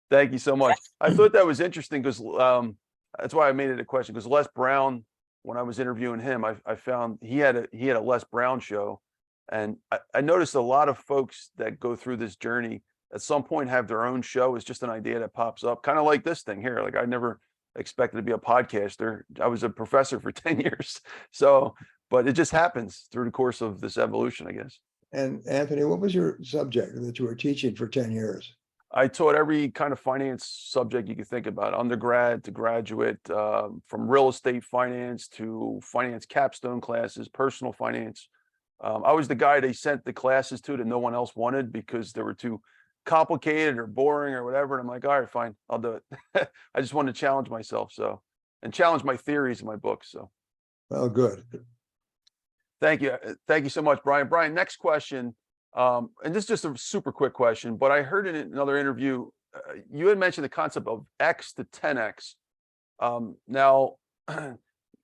Thank you so much. I thought that was interesting because that's why I made it a question, because Les Brown, when I was interviewing him, I found he had a Les Brown show. And I noticed a lot of folks that go through this journey at some point have their own show. It's just an idea that pops up, kind of like this thing here. Like I never expected to be a podcaster. I was a professor for 10 years. So, but it just happens through the course of this evolution, I guess. And Anthony, what was your subject that you were teaching for 10 years? I taught every kind of finance subject you could think about, undergrad to graduate, from real estate finance to finance capstone classes, personal finance. I was the guy they sent the classes to that no one else wanted because they were too complicated or boring or whatever. And I'm like, all right, fine, I'll do it. I just wanted to challenge myself, and challenge my theories in my books. So, well, good. Thank you so much, Brian. Brian, next question, and this is just a super quick question, but I heard in another interview you had mentioned the concept of X to 10X. Now,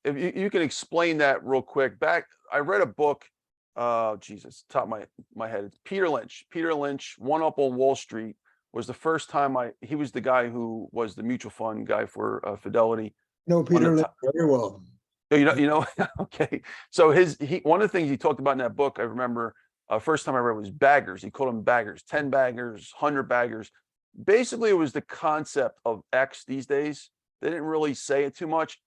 if you can explain that real quick. I read a book. Jesus, top of my head. It's Peter Lynch, One Up on Wall Street was the first time he was the guy who was the mutual fund guy for Fidelity. No, Peter Lynch very well. Okay. So one of the things he talked about in that book, I remember first time I read was baggers. He called them baggers, 10 baggers, 100 baggers. Basically, it was the concept of X these days. They didn't really say it too much.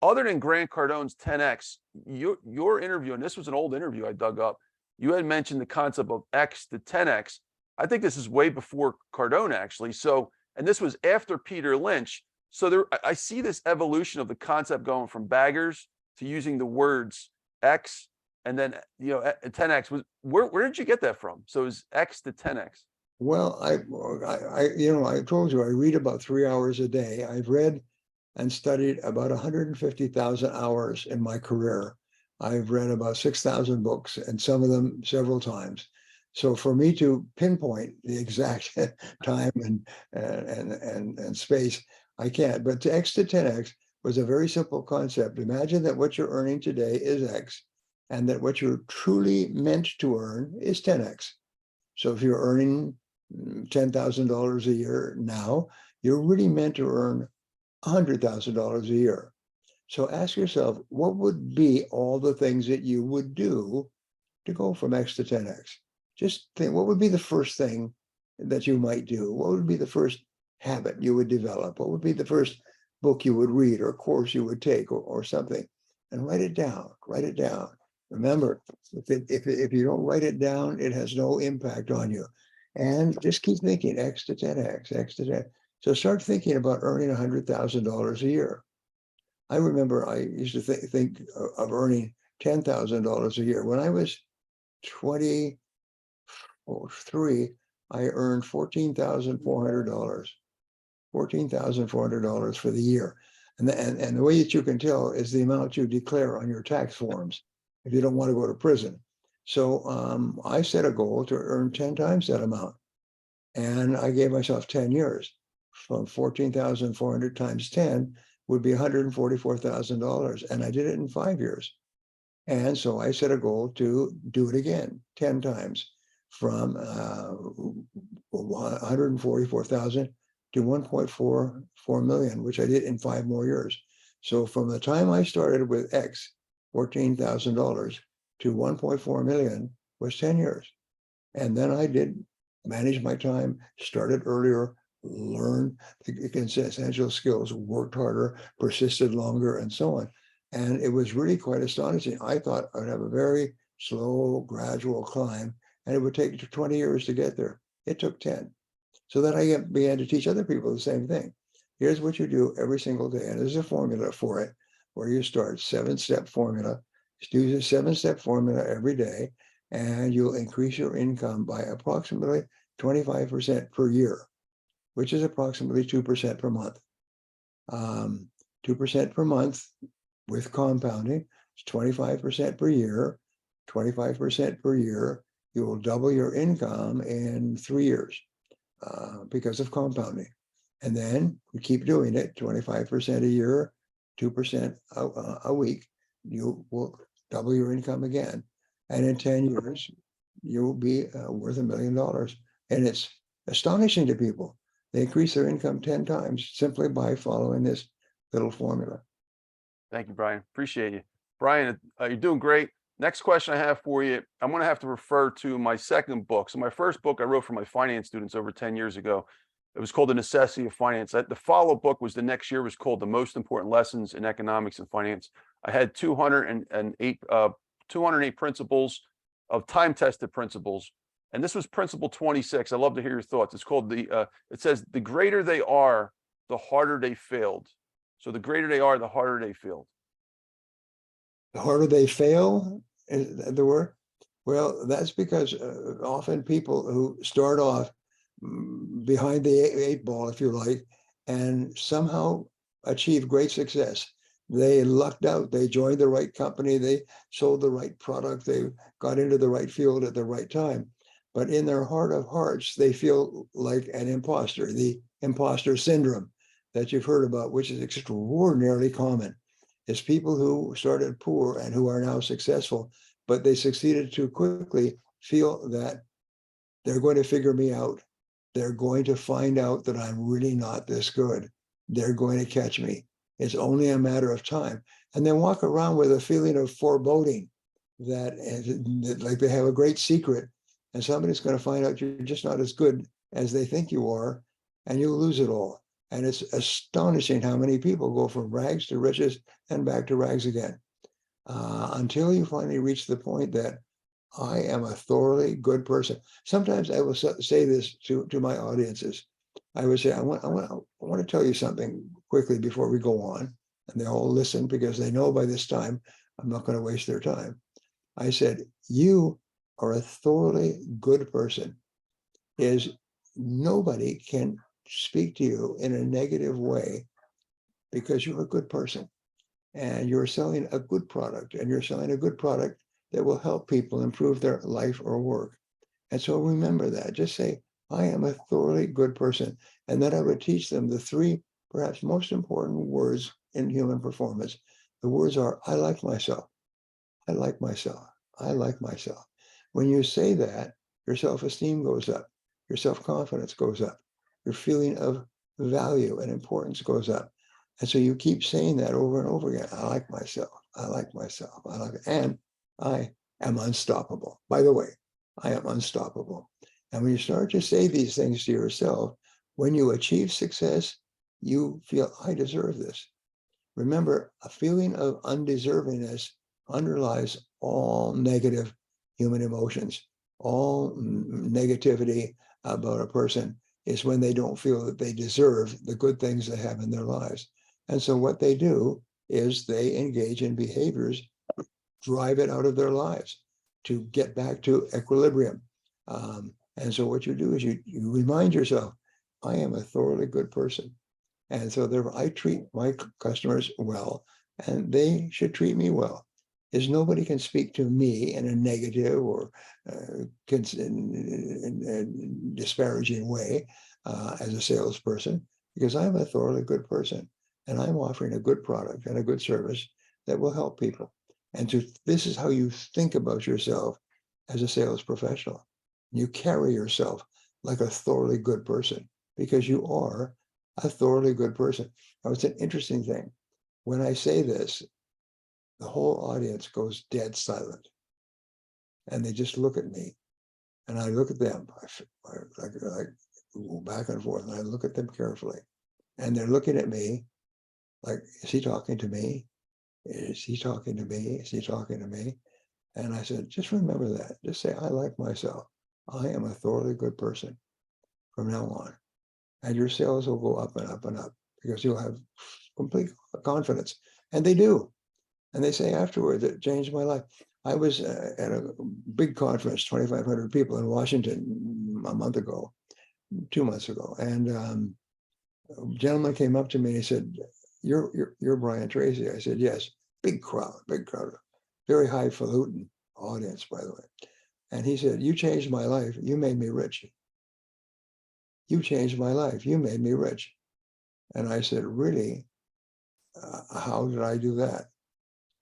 other than Grant Cardone's 10X, your interview, and this was an old interview I dug up, you had mentioned the concept of X to 10X. I think this is way before Cardone actually. So, and this was after Peter Lynch. So there, I see this evolution of the concept going from baggers to using the words X and then 10X. Was where did you get that from? So is X to 10X? Well, I told you I read about 3 hours a day. I've read and studied about 150,000 hours in my career. I've read about 6,000 books, and some of them several times. So for me to pinpoint the exact time and space, I can't. But to X to 10X was a very simple concept. Imagine that what you're earning today is X, and that what you're truly meant to earn is 10X. So if you're earning $10,000 a year now, you're really meant to earn $100,000 a year. So ask yourself, what would be all the things that you would do to go from X to 10X? Just think, what would be the first thing that you might do? What would be the first habit you would develop? What would be the first book you would read or course you would take or something? And write it down, write it down. Remember, if you don't write it down, it has no impact on you. And just keep thinking X to 10X, X to 10. So start thinking about earning $100,000 a year. I remember I used to think of earning $10,000 a year. When I was 23, I earned $14,400. $14,400 for the year. And the way that you can tell is the amount you declare on your tax forms if you don't want to go to prison. So I set a goal to earn 10 times that amount. And I gave myself 10 years. From 14,400 times 10 would be $144,000. And I did it in 5 years. And so I set a goal to do it again 10 times, from 144,000 to 1.44 million, which I did in 5 more years. So from the time I started with X, $14,000 to 1.4 million was 10 years. And then I did manage my time, started earlier, learned the essential skills, worked harder, persisted longer, and so on. And it was really quite astonishing. I thought I'd have a very slow, gradual climb, and it would take 20 years to get there. It took 10. So then I began to teach other people the same thing. Here's what you do every single day. And there's a formula for it, where you start 7-step formula. Just use a 7-step formula every day, and you'll increase your income by approximately 25% per year, which is approximately 2% per month. 2% per month with compounding is 25% per year. 25% per year, you will double your income in 3 years because of compounding. And then you keep doing it, 25% a year, 2% a week, you will double your income again. And in 10 years, you will be worth $1 million. And it's astonishing to people. They increase their income 10 times simply by following this little formula. Thank you, Brian. Appreciate you. Brian, you're doing great. Next question I have for you, I'm going to have to refer to my second book. So my first book I wrote for my finance students over 10 years ago. It was called The Necessity of Finance. The follow-up book was the next year, was called The Most Important Lessons in Economics and Finance. I had 208 principles of time-tested principles. And this was principle 26. I'd love to hear your thoughts. It's called it says, the greater they are, the harder they failed. So the greater they are, the harder they failed. The harder they fail, is the word? Well, that's because often people who start off behind the 8 ball, if you like, and somehow achieve great success. They lucked out, they joined the right company, they sold the right product, they got into the right field at the right time. But in their heart of hearts, they feel like an imposter, the imposter syndrome that you've heard about, which is extraordinarily common. It's people who started poor and who are now successful, but they succeeded too quickly, feel that they're going to figure me out. They're going to find out that I'm really not this good. They're going to catch me. It's only a matter of time. And then walk around with a feeling of foreboding that like they have a great secret and somebody's going to find out you're just not as good as they think you are, and you'll lose it all. And it's astonishing how many people go from rags to riches and back to rags again, until you finally reach the point that I am a thoroughly good person. Sometimes I will say this to my audiences. I would say, I want to tell you something quickly before we go on. And they all listen because they know by this time I'm not going to waste their time. I said, you are a thoroughly good person. Is nobody can speak to you in a negative way because you're a good person and you're selling a good product, and you're selling a good product that will help people improve their life or work. And so remember that. Just say, I am a thoroughly good person. And then I would teach them the three perhaps most important words in human performance. The words are, I like myself. I like myself. I like myself. When you say that, your self-esteem goes up. Your self-confidence goes up. Your feeling of value and importance goes up. And so you keep saying that over and over again. I like myself. I like myself. I like it. And I am unstoppable. By the way, I am unstoppable. And when you start to say these things to yourself, when you achieve success, you feel, I deserve this. Remember, a feeling of undeservingness underlies all negative human emotions. All negativity about a person is when they don't feel that they deserve the good things they have in their lives. And so what they do is they engage in behaviors, drive it out of their lives to get back to equilibrium. And so what you do is you remind yourself, I am a thoroughly good person. And so therefore, I treat my customers well, and they should treat me well. Is nobody can speak to me in a negative or disparaging way as a salesperson, because I'm a thoroughly good person, and I'm offering a good product and a good service that will help people. And this is how you think about yourself as a sales professional. You carry yourself like a thoroughly good person, because you are a thoroughly good person. Now, it's an interesting thing. When I say this, the whole audience goes dead silent. And they just look at me. And I look at them. I go back and forth, and I look at them carefully. And they're looking at me like, is he talking to me? Is he talking to me? Is he talking to me? And I said, just remember that. Just say, I like myself. I am a thoroughly good person from now on. And your sales will go up and up and up, because you'll have complete confidence. And they do. And they say afterwards, it changed my life. I was at a big conference, 2,500 people in Washington a month ago, 2 months ago. And a gentleman came up to me and he said, you're Brian Tracy. I said, yes. Big crowd, very highfalutin audience, by the way. And he said, you changed my life. You made me rich. You changed my life. You made me rich. And I said, really? How did I do that?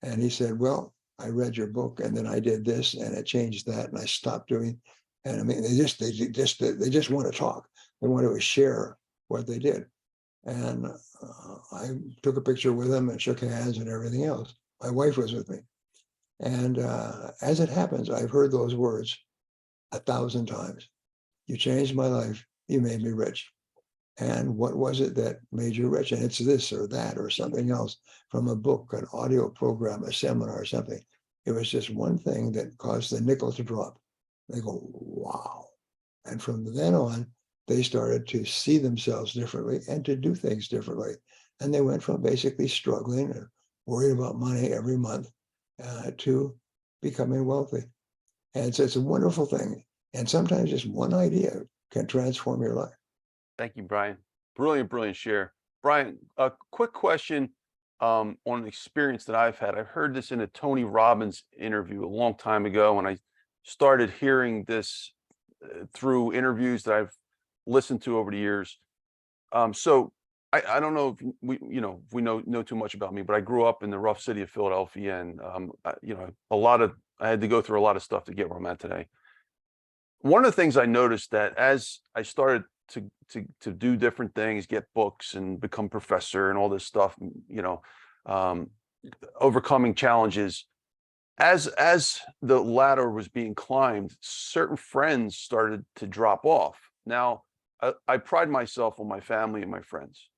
And he said, well, I read your book, and then I did this, and it changed that, and I stopped doing. And I mean, they just want to talk. They want to share what they did. And I took a picture with them and shook hands and everything else. My wife was with me. And as it happens, I've heard those words 1,000 times. You changed my life. You made me rich. And what was it that made you rich? And it's this or that or something else from a book, an audio program, a seminar or something. It was just one thing that caused the nickel to drop. They go, wow. And from then on, they started to see themselves differently and to do things differently. And they went from basically struggling and worried about money every month to becoming wealthy. And so it's a wonderful thing. And sometimes just one idea can transform your life. Thank you, Brian. Brilliant share. Brian, a quick question on an experience that I've had. I heard this in a Tony Robbins interview a long time ago, and I started hearing this through interviews that I've listened to over the years. So I don't know if we know too much about me, but I grew up in the rough city of Philadelphia, and I had to go through a lot of stuff to get where I'm at today. One of the things I noticed that as I started to do different things, get books and become professor and all this stuff, overcoming challenges, as the ladder was being climbed, certain friends started to drop off. Now, I pride myself on my family and my friends.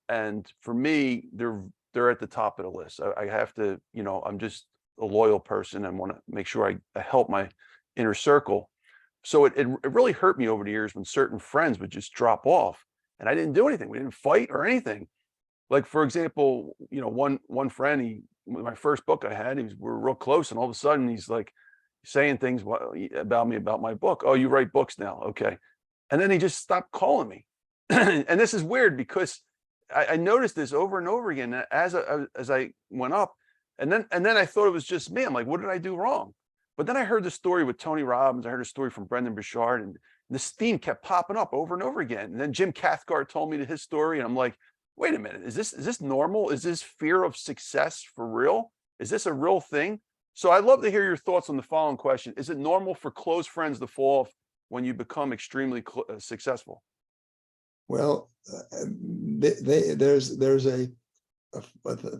And for me, they're at the top of the list. I have to, I'm just a loyal person and want to make sure I help my inner circle. So it really hurt me over the years when certain friends would just drop off and I didn't do anything. We didn't fight or anything. Like, for example, one friend, my first book I had, we're real close, and all of a sudden he's like saying things about me, about my book. Oh, you write books now. Okay. And then he just stopped calling me. And this is weird because I noticed this over and over again as I went up. And then I thought it was just me. I'm like, what did I do wrong? But then I heard the story with Tony Robbins. I heard a story from Brendan Burchard, and this theme kept popping up over and over again. And then Jim Cathcart told me his story, and I'm like, wait a minute, is this normal? Is this fear of success for real? Is this a real thing? So I'd love to hear your thoughts on the following question. Is it normal for close friends to fall off when you become extremely successful? Well, there's a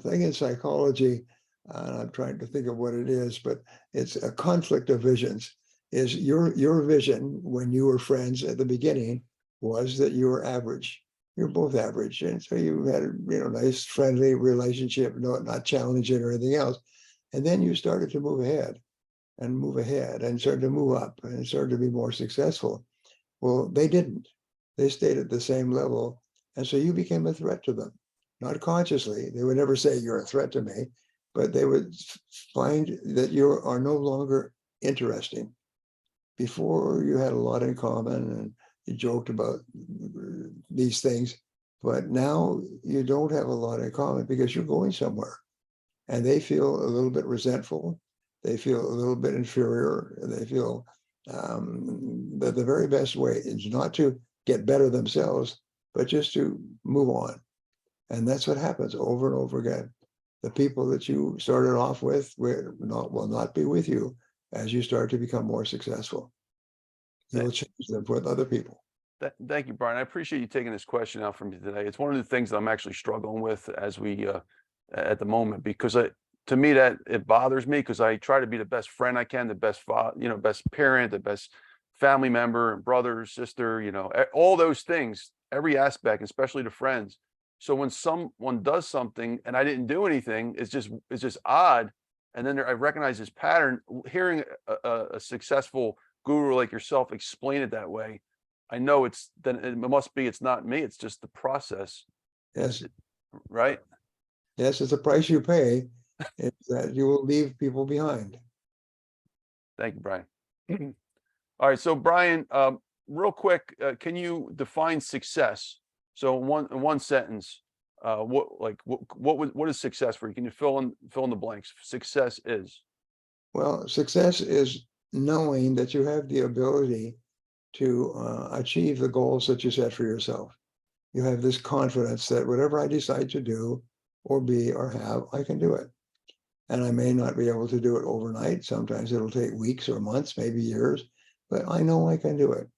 thing in psychology, and I'm trying to think of what it is, but it's a conflict of visions. Is your vision when you were friends at the beginning was that you were average. You're both average, and so you had a nice friendly relationship, not challenging or anything else. And then you started to move ahead and started to move up and started to be more successful. Well, they didn't. They stayed at the same level, and so you became a threat to them. Not consciously, they would never say you're a threat to me, but they would find that you are no longer interesting. Before, you had a lot in common and you joked about these things, but now you don't have a lot in common because you're going somewhere, and they feel a little bit resentful. They feel a little bit inferior. They feel that the very best way is not to get better themselves, but just to move on. And that's what happens over and over again. The people that you started off with will not be with you as you start to become more successful. You'll change them with other people. Thank you, Brian. I appreciate you taking this question out from me today. It's one of the things that I'm actually struggling with as we at the moment, because to me that it bothers me because I try to be the best friend I can, the best father, best parent, the best family member, brother, sister, all those things, every aspect, especially to friends. So when someone does something and I didn't do anything, it's just odd. And then I recognize this pattern. Hearing a successful guru like yourself explain it that way, I know it's not me. It's just the process. Yes. Right. Yes, it's a price you pay. It's that you will leave people behind. Thank you, Brian. All right. So Brian, real quick, can you define success? So in one sentence, what is success for you? Can you fill in the blanks? Success is. Well, success is knowing that you have the ability to achieve the goals that you set for yourself. You have this confidence that whatever I decide to do or be or have, I can do it. And I may not be able to do it overnight. Sometimes it'll take weeks or months, maybe years, but I know I can do it.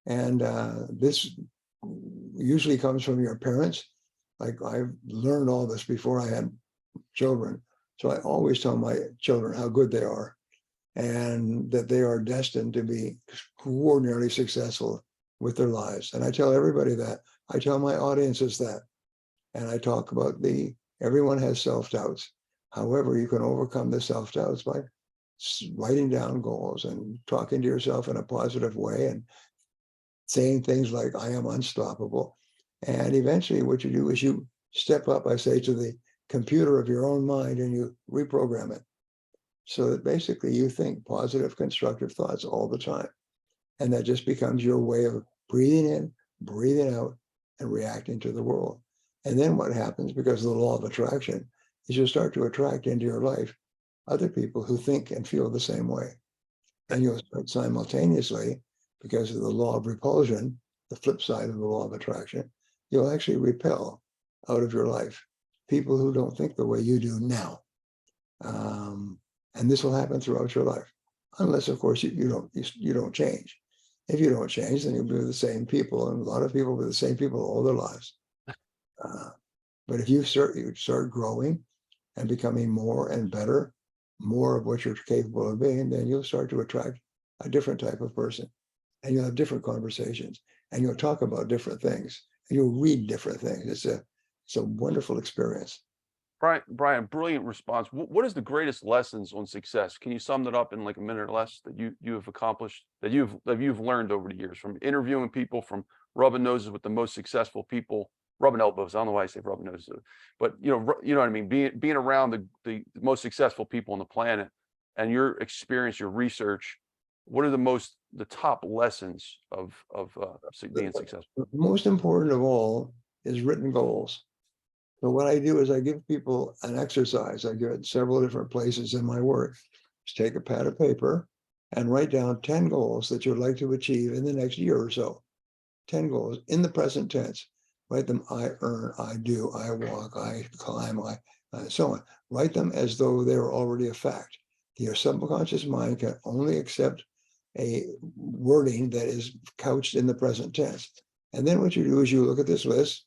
And this usually comes from your parents. Like, I've learned all this before I had children. So I always tell my children how good they are and that they are destined to be extraordinarily successful with their lives. And I tell everybody that. I tell my audiences that. And I talk about everyone has self-doubts. However, you can overcome the self-doubts by writing down goals and talking to yourself in a positive way and saying things like, I am unstoppable. And eventually what you do is you step up, I say, to the computer of your own mind and you reprogram it so that basically you think positive, constructive thoughts all the time. And that just becomes your way of breathing in, breathing out, and reacting to the world. And then what happens, because of the law of attraction, is you start to attract into your life other people who think and feel the same way. And you'll start simultaneously, because of the law of repulsion, the flip side of the law of attraction, you'll actually repel out of your life people who don't think the way you do now. And this will happen throughout your life, unless, of course, you don't change. If you don't change, then you'll be with the same people, and a lot of people with the same people all their lives. But if you start growing and becoming more and better, more of what you're capable of being, then you'll start to attract a different type of person, and you'll have different conversations, and you'll talk about different things, and you'll read different things. It's a wonderful experience. Brian, brilliant response. What is the greatest lessons on success? Can you sum that up in like a minute or less that you have accomplished, that you've learned over the years, from interviewing people, from rubbing noses with the most successful people, rubbing elbows. I don't know why I say rubbing noses, but you know what I mean. Being around the most successful people on the planet, and your experience, your research. What are the top lessons of being successful? The most important of all is written goals. So what I do is I give people an exercise. I give it several different places in my work. Just take a pad of paper and write down 10 goals that you'd like to achieve in the next year or so. 10 goals in the present tense. Write them: I earn, I do, I walk, I climb, so on. Write them as though they were already a fact. Your subconscious mind can only accept a wording that is couched in the present tense. And then what you do is you look at this list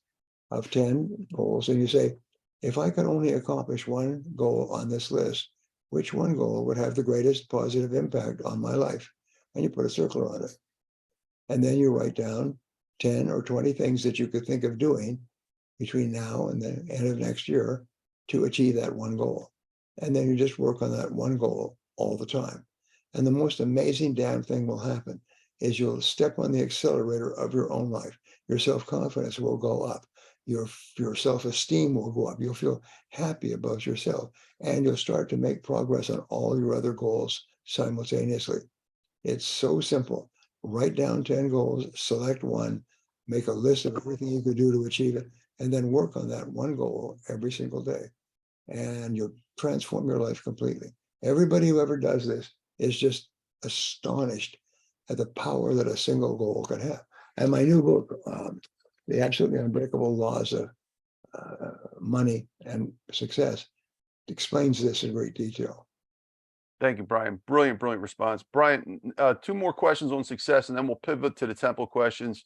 of 10 goals and you say, if I could only accomplish one goal on this list, which one goal would have the greatest positive impact on my life? And you put a circle on it. And then you write down 10 or 20 things that you could think of doing between now and the end of next year to achieve that one goal. And then you just work on that one goal all the time. And the most amazing damn thing will happen is you'll step on the accelerator of your own life. Your self-confidence will go up. Your self-esteem will go up. You'll feel happy about yourself, and you'll start to make progress on all your other goals simultaneously. It's so simple. Write down 10 goals, select one, make a list of everything you could do to achieve it, and then work on that one goal every single day. And you'll transform your life completely. Everybody who ever does this is just astonished at the power that a single goal can have. And my new book, The Absolutely Unbreakable Laws of Money and Success, explains this in great detail. Thank you, Brian. Brilliant, brilliant response. Brian, two more questions on success, and then we'll pivot to the temple questions.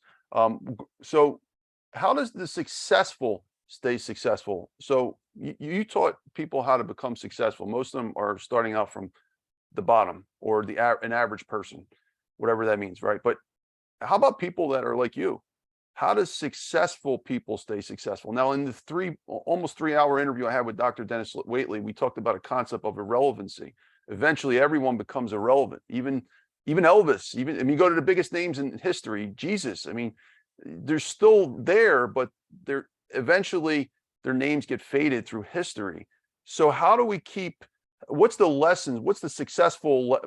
So how does the successful stay successful? So you taught people how to become successful. Most of them are starting out from the bottom, or an average person, whatever that means, right? But how about people that are like you? How does successful people stay successful? Now, in the almost 3-hour interview I had with Dr. Dennis Waitley, we talked about a concept of irrelevancy. Eventually, everyone becomes irrelevant. Even Elvis. I mean, go to the biggest names in history, Jesus. I mean, they're still there, but eventually their names get faded through history. So how do we keep? What's the lessons? What's the successful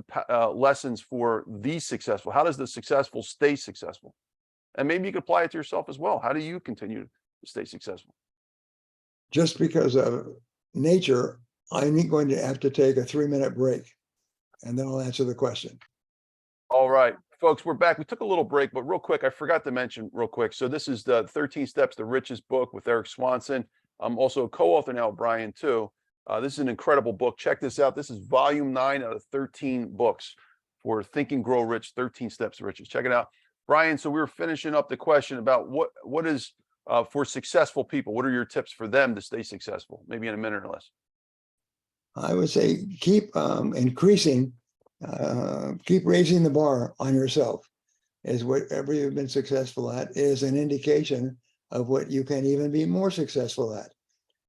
lessons for the successful? How does the successful stay successful? And maybe you could apply it to yourself as well. How do you continue to stay successful? Just because of nature, I'm going to have to take a 3-minute break, and then I'll answer the question. All right, folks, we're back. We took a little break, but real quick, I forgot to mention real quick. So this is the 13 Steps to Riches book with Eric Swanson. I'm also a co-author now, Brian, too. This is an incredible book. Check this out. This is volume 9 out of 13 books for Think and Grow Rich, 13 Steps to Riches. Check it out. Brian, so we were finishing up the question about what is for successful people. What are your tips for them to stay successful? Maybe in a minute or less. I would say keep increasing, keep raising the bar on yourself. Is whatever you've been successful at is an indication of what you can even be more successful at.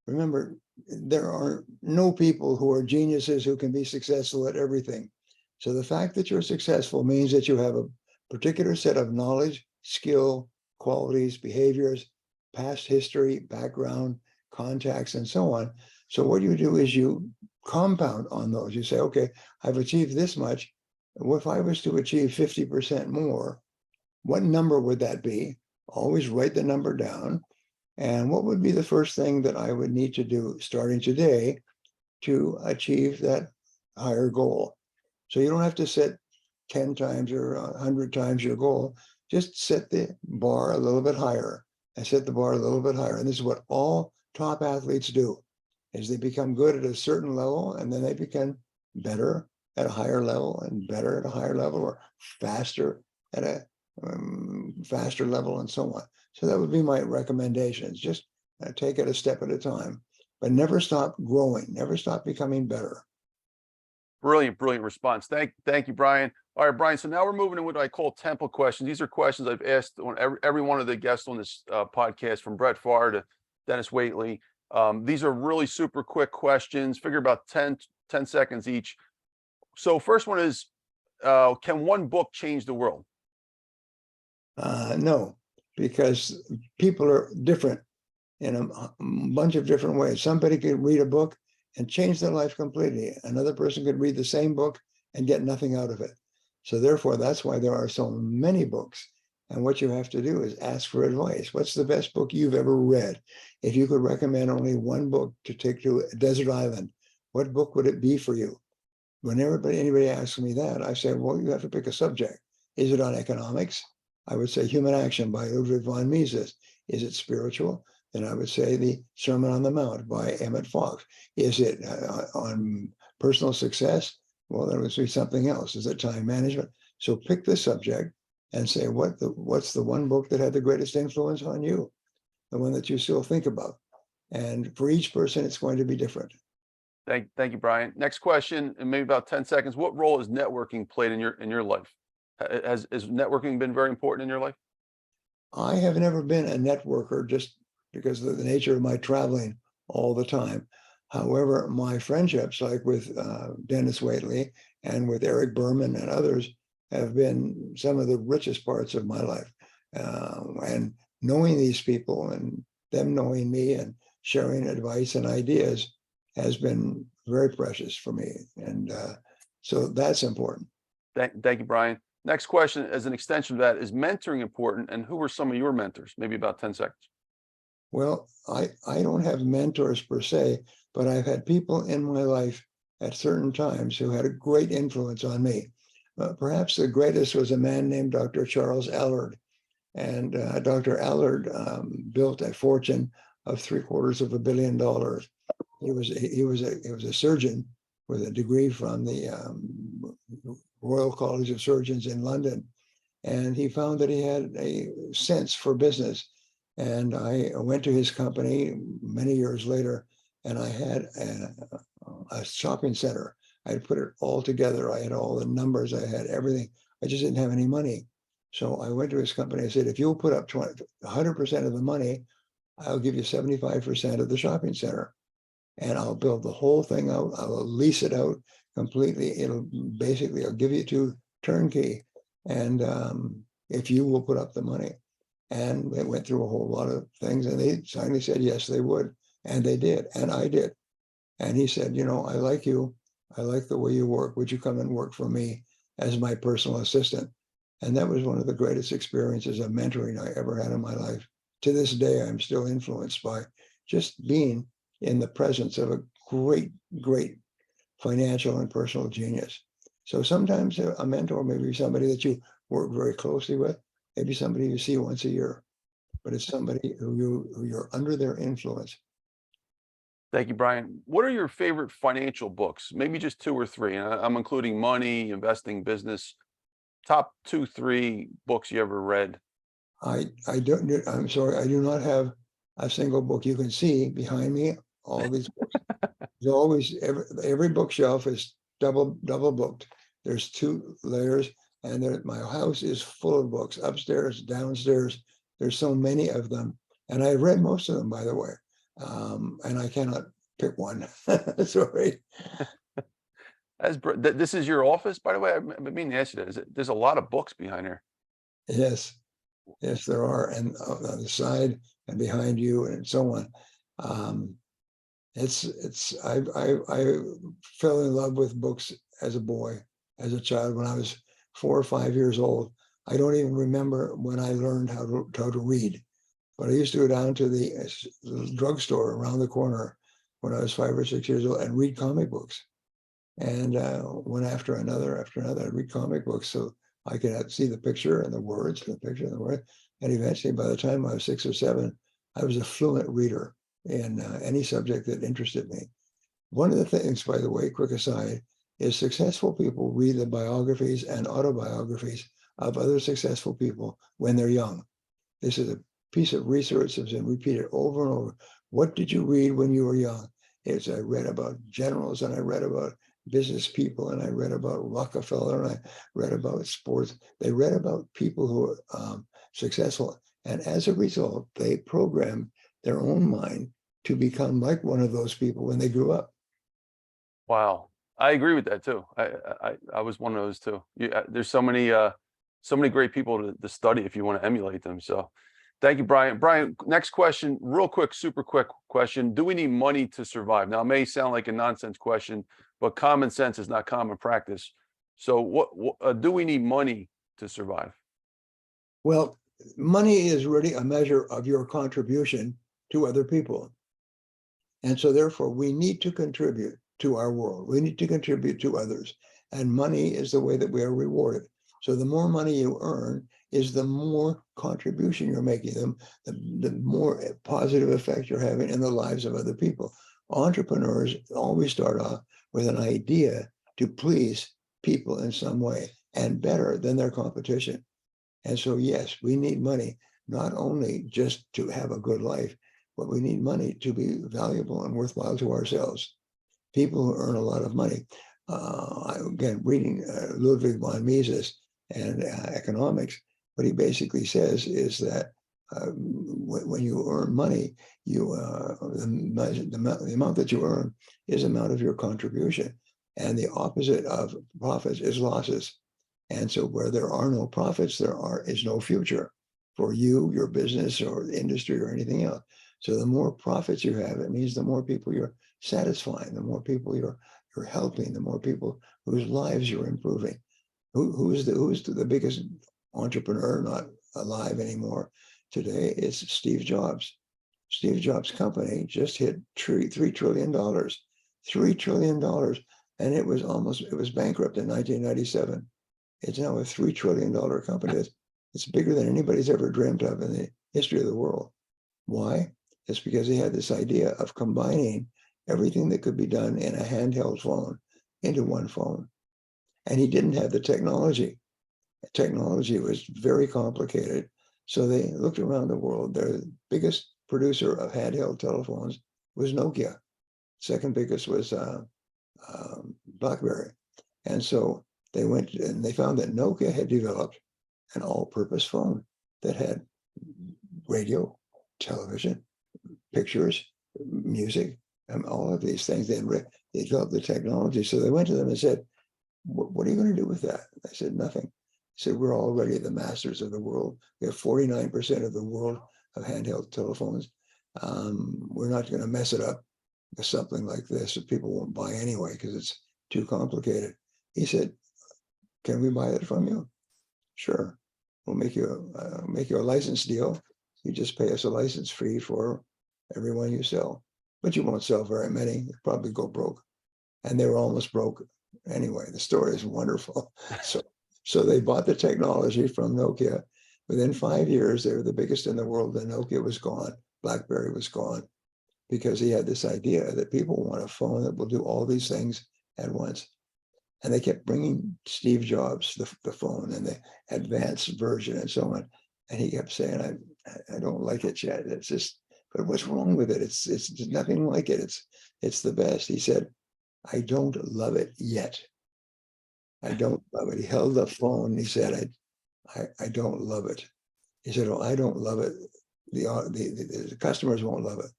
Remember, there are no people who are geniuses who can be successful at everything. So the fact that you're successful means that you have a particular set of knowledge, skill, qualities, behaviors, past history, background, contacts, and so on. So what you do is you compound on those. You say, okay, I've achieved this much. What if I was to achieve 50% more? What number would that be? Always write the number down. And what would be the first thing that I would need to do starting today to achieve that higher goal? So you don't have to set 10 times or 100 times your goal. Just set the bar a little bit higher and set the bar a little bit higher. And this is what all top athletes do, is they become good at a certain level, and then they become better at a higher level, and better at a higher level, or faster at a faster level, and so on. So that would be my recommendations. Just take it a step at a time, but never stop growing, never stop becoming better. Brilliant, brilliant response. Thank you, Brian. All right, Brian. So now we're moving to what I call temple questions. These are questions I've asked on every one of the guests on this podcast, from Brett Favre to Dennis Waitley. These are really super quick questions. Figure about 10 seconds each. So first one is, can one book change the world? No, because people are different in a bunch of different ways. Somebody could read a book and change their life completely. Another person could read the same book and get nothing out of it. So therefore, that's why there are so many books. And what you have to do is ask for advice. What's the best book you've ever read? If you could recommend only one book to take to a desert island, what book would it be for you? Whenever anybody asks me that, I say, well, you have to pick a subject. Is it on economics? I would say Human Action by Ludwig von Mises. Is it spiritual? Then I would say the Sermon on the Mount by Emmett Fox. Is it on personal success? Well, that would be something else. Is it time management? So pick the subject and say, what's the one book that had the greatest influence on you? The one that you still think about. And for each person, it's going to be different. Thank you, Brian. Next question, in maybe about 10 seconds. What role has networking played in your life? Has networking been very important in your life? I have never been a networker just because of the nature of my traveling all the time. However, my friendships, like with Dennis Waitley and with Eric Berman and others, have been some of the richest parts of my life. And knowing these people and them knowing me and sharing advice and ideas has been very precious for me. And so that's important. Thank you, Brian. Next question, as an extension of that, is mentoring important? And who were some of your mentors? Maybe about 10 seconds. Well, I don't have mentors per se, but I've had people in my life at certain times who had a great influence on me. Perhaps the greatest was a man named Dr. Charles Allard. And Dr. Allard built a fortune of $750 million. He was a surgeon with a degree from the Royal College of Surgeons in London. And he found that he had a sense for business. And I went to his company many years later, and I had a shopping center. I had put it all together. I had all the numbers. I had everything. I just didn't have any money. So I went to his company. I said, if you'll put up 100% of the money, I'll give you 75% of the shopping center. And I'll build the whole thing out. I'll lease it out completely. I'll give you to turnkey. And if you will put up the money. And they went through a whole lot of things, and they finally said, yes, they would. And they did, and I did. And he said, I like you. I like the way you work. Would you come and work for me as my personal assistant? And that was one of the greatest experiences of mentoring I ever had in my life. To this day, I'm still influenced by just being in the presence of a great, great financial and personal genius. So sometimes a mentor may be somebody that you work very closely with, maybe somebody you see once a year, but it's somebody who you're under their influence. Thank you, Brian. What are your favorite financial books? Maybe just 2 or 3. And I'm including money, investing, business. Top 2, 3 books you ever read. I'm sorry, I do not have a single book. You can see behind me all these books. There's always every bookshelf is double booked. There's 2 layers, and my house is full of books, upstairs, downstairs. There's so many of them, and I've read most of them, by the way. And I cannot pick one. Sorry. This is your office, by the way. I mean to ask you that. There's a lot of books behind here. Yes, there are, and on the side and behind you, and so on. I fell in love with books as a boy, as a child, when I was 4 or 5 years old. I don't even remember when I learned how to read, but I used to go down to the drugstore around the corner when I was 5 or 6 years old and read comic books. And one after another, I'd read comic books so I could see the picture and the words, and the picture and the word. And eventually, by the time I was 6 or 7, I was a fluent reader in any subject that interested me. One of the things, by the way, quick aside, is successful people read the biographies and autobiographies of other successful people when they're young. This is a piece of research that's been repeated over and over. What did you read when you were young? I read about generals, and I read about business people, and I read about Rockefeller, and I read about sports. They read about people who are successful. And as a result, they programmed their own mind to become like one of those people when they grew up. Wow. I agree with that too. I was one of those too. There's so many great people to study if you want to emulate them. So thank you, Brian. Brian, next question, real quick, super quick question. Do we need money to survive? Now, it may sound like a nonsense question, but common sense is not common practice. So what do we need money to survive? Well, money is really a measure of your contribution to other people. And so therefore, we need to contribute to our world. We need to contribute to others. And money is the way that we are rewarded. So the more money you earn is the more contribution you're making them, the more positive effect you're having in the lives of other people. Entrepreneurs always start off with an idea to please people in some way and better than their competition. And so, yes, we need money, not only just to have a good life, but we need money to be valuable and worthwhile to ourselves. People who earn a lot of money, again, reading Ludwig von Mises and economics, what he basically says is that when you earn money, the amount that you earn is the amount of your contribution. And the opposite of profits is losses. And so where there are no profits, is no future for you, your business or industry or anything else. So the more profits you have, it means the more people you're satisfying, the more people you're helping, the more people whose lives you're improving. Who's the biggest entrepreneur not alive anymore today? It's Steve Jobs. Steve Jobs' company just hit $3 trillion, $3 trillion. And it was bankrupt in 1997. It's now a $3 trillion company. It's bigger than anybody's ever dreamt of in the history of the world. Why? It's because he had this idea of combining everything that could be done in a handheld phone into one phone. And he didn't have the technology. The technology was very complicated. So they looked around the world. Their biggest producer of handheld telephones was Nokia. Second biggest was BlackBerry. And so they went and they found that Nokia had developed an all-purpose phone that had radio, television, pictures, music, and all of these things. They developed the technology. So they went to them and said, what are you going to do with that? They said, nothing. They said, we're already the masters of the world. We have 49% of the world of handheld telephones. We're not going to mess it up with something like this that people won't buy anyway because it's too complicated. He said, can we buy it from you? Sure. We'll make you a license deal. You just pay us a license fee for every one you sell, but you won't sell very many. You'll probably go broke. And they were almost broke anyway. The story is wonderful. So they bought the technology from Nokia. Within 5 years, they were the biggest in the world. Then Nokia was gone. BlackBerry was gone because he had this idea that people want a phone that will do all these things at once. And they kept bringing Steve Jobs the phone and the advanced version and so on. And he kept saying, I don't like it yet. It's just, but what's wrong with it? It's nothing like it. It's the best. He said, I don't love it yet. I don't love it. He held the phone. He said, I don't love it. He said, oh, I don't love it. The customers won't love it.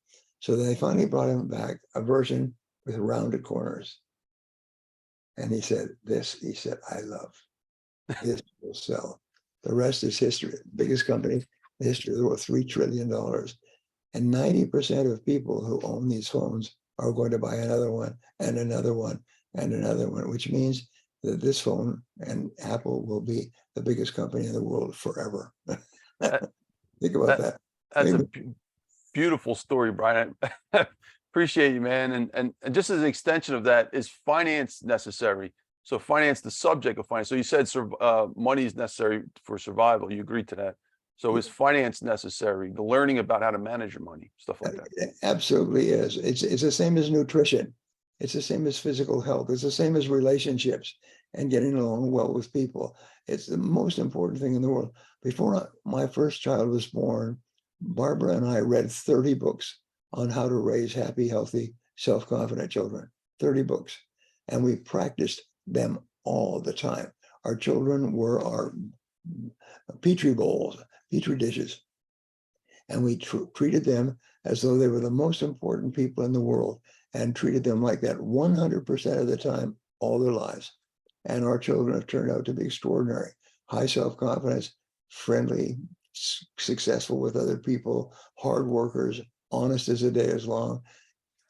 So then they finally brought him back a version with rounded corners. And he said, I love. This will sell. The rest is history. Biggest company in the history of the world, $3 trillion. And 90% of people who own these phones are going to buy another one and another one and another one, which means that this phone and Apple will be the biggest company in the world forever. Think about that. That's a beautiful story, Brian. Appreciate you, man. And just as an extension of that, is finance necessary? So finance, the subject of finance. So you said money is necessary for survival. You agreed to that. So is finance necessary? The learning about how to manage your money, stuff like that. It absolutely is. It's the same as nutrition. It's the same as physical health. It's the same as relationships and getting along well with people. It's the most important thing in the world. Before my first child was born, Barbara and I read 30 books on how to raise happy, healthy, self-confident children, 30 books. And we practiced them all the time. Our children were our petri bowls, petri dishes. And we treated them as though they were the most important people in the world and treated them like that 100% of the time, all their lives. And our children have turned out to be extraordinary, high self-confidence, friendly, successful with other people, hard workers, honest as the day is long.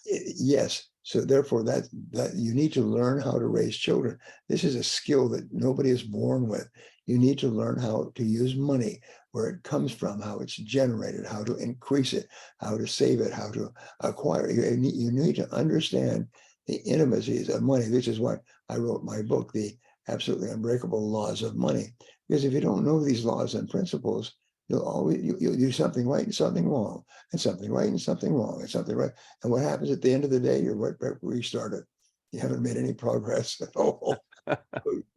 Yes. So therefore that you need to learn how to raise children. This is a skill that nobody is born with. You need to learn how to use money, where it comes from, how it's generated, how to increase it, how to save it, how to acquire it. You need to understand the intimacies of money. This is why I wrote my book, The Absolutely Unbreakable Laws of Money. Because if you don't know these laws and principles, you'll do something right and something wrong, and something right and something wrong, and something right. And what happens at the end of the day, you're right back where you started. You haven't made any progress at all.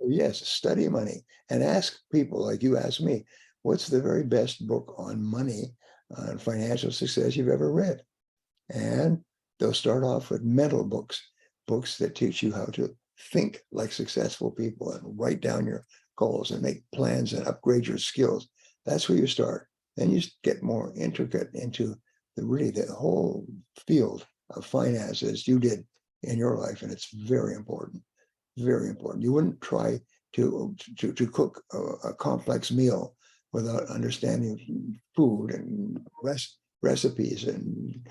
Yes, study money and ask people like you asked me, what's the very best book on money, on financial success you've ever read? And they'll start off with mental books, books that teach you how to think like successful people and write down your goals and make plans and upgrade your skills. That's where you start. Then you get more intricate into the whole field of finances you did in your life. And it's very important, very important. You wouldn't try to cook a complex meal without understanding food and recipes and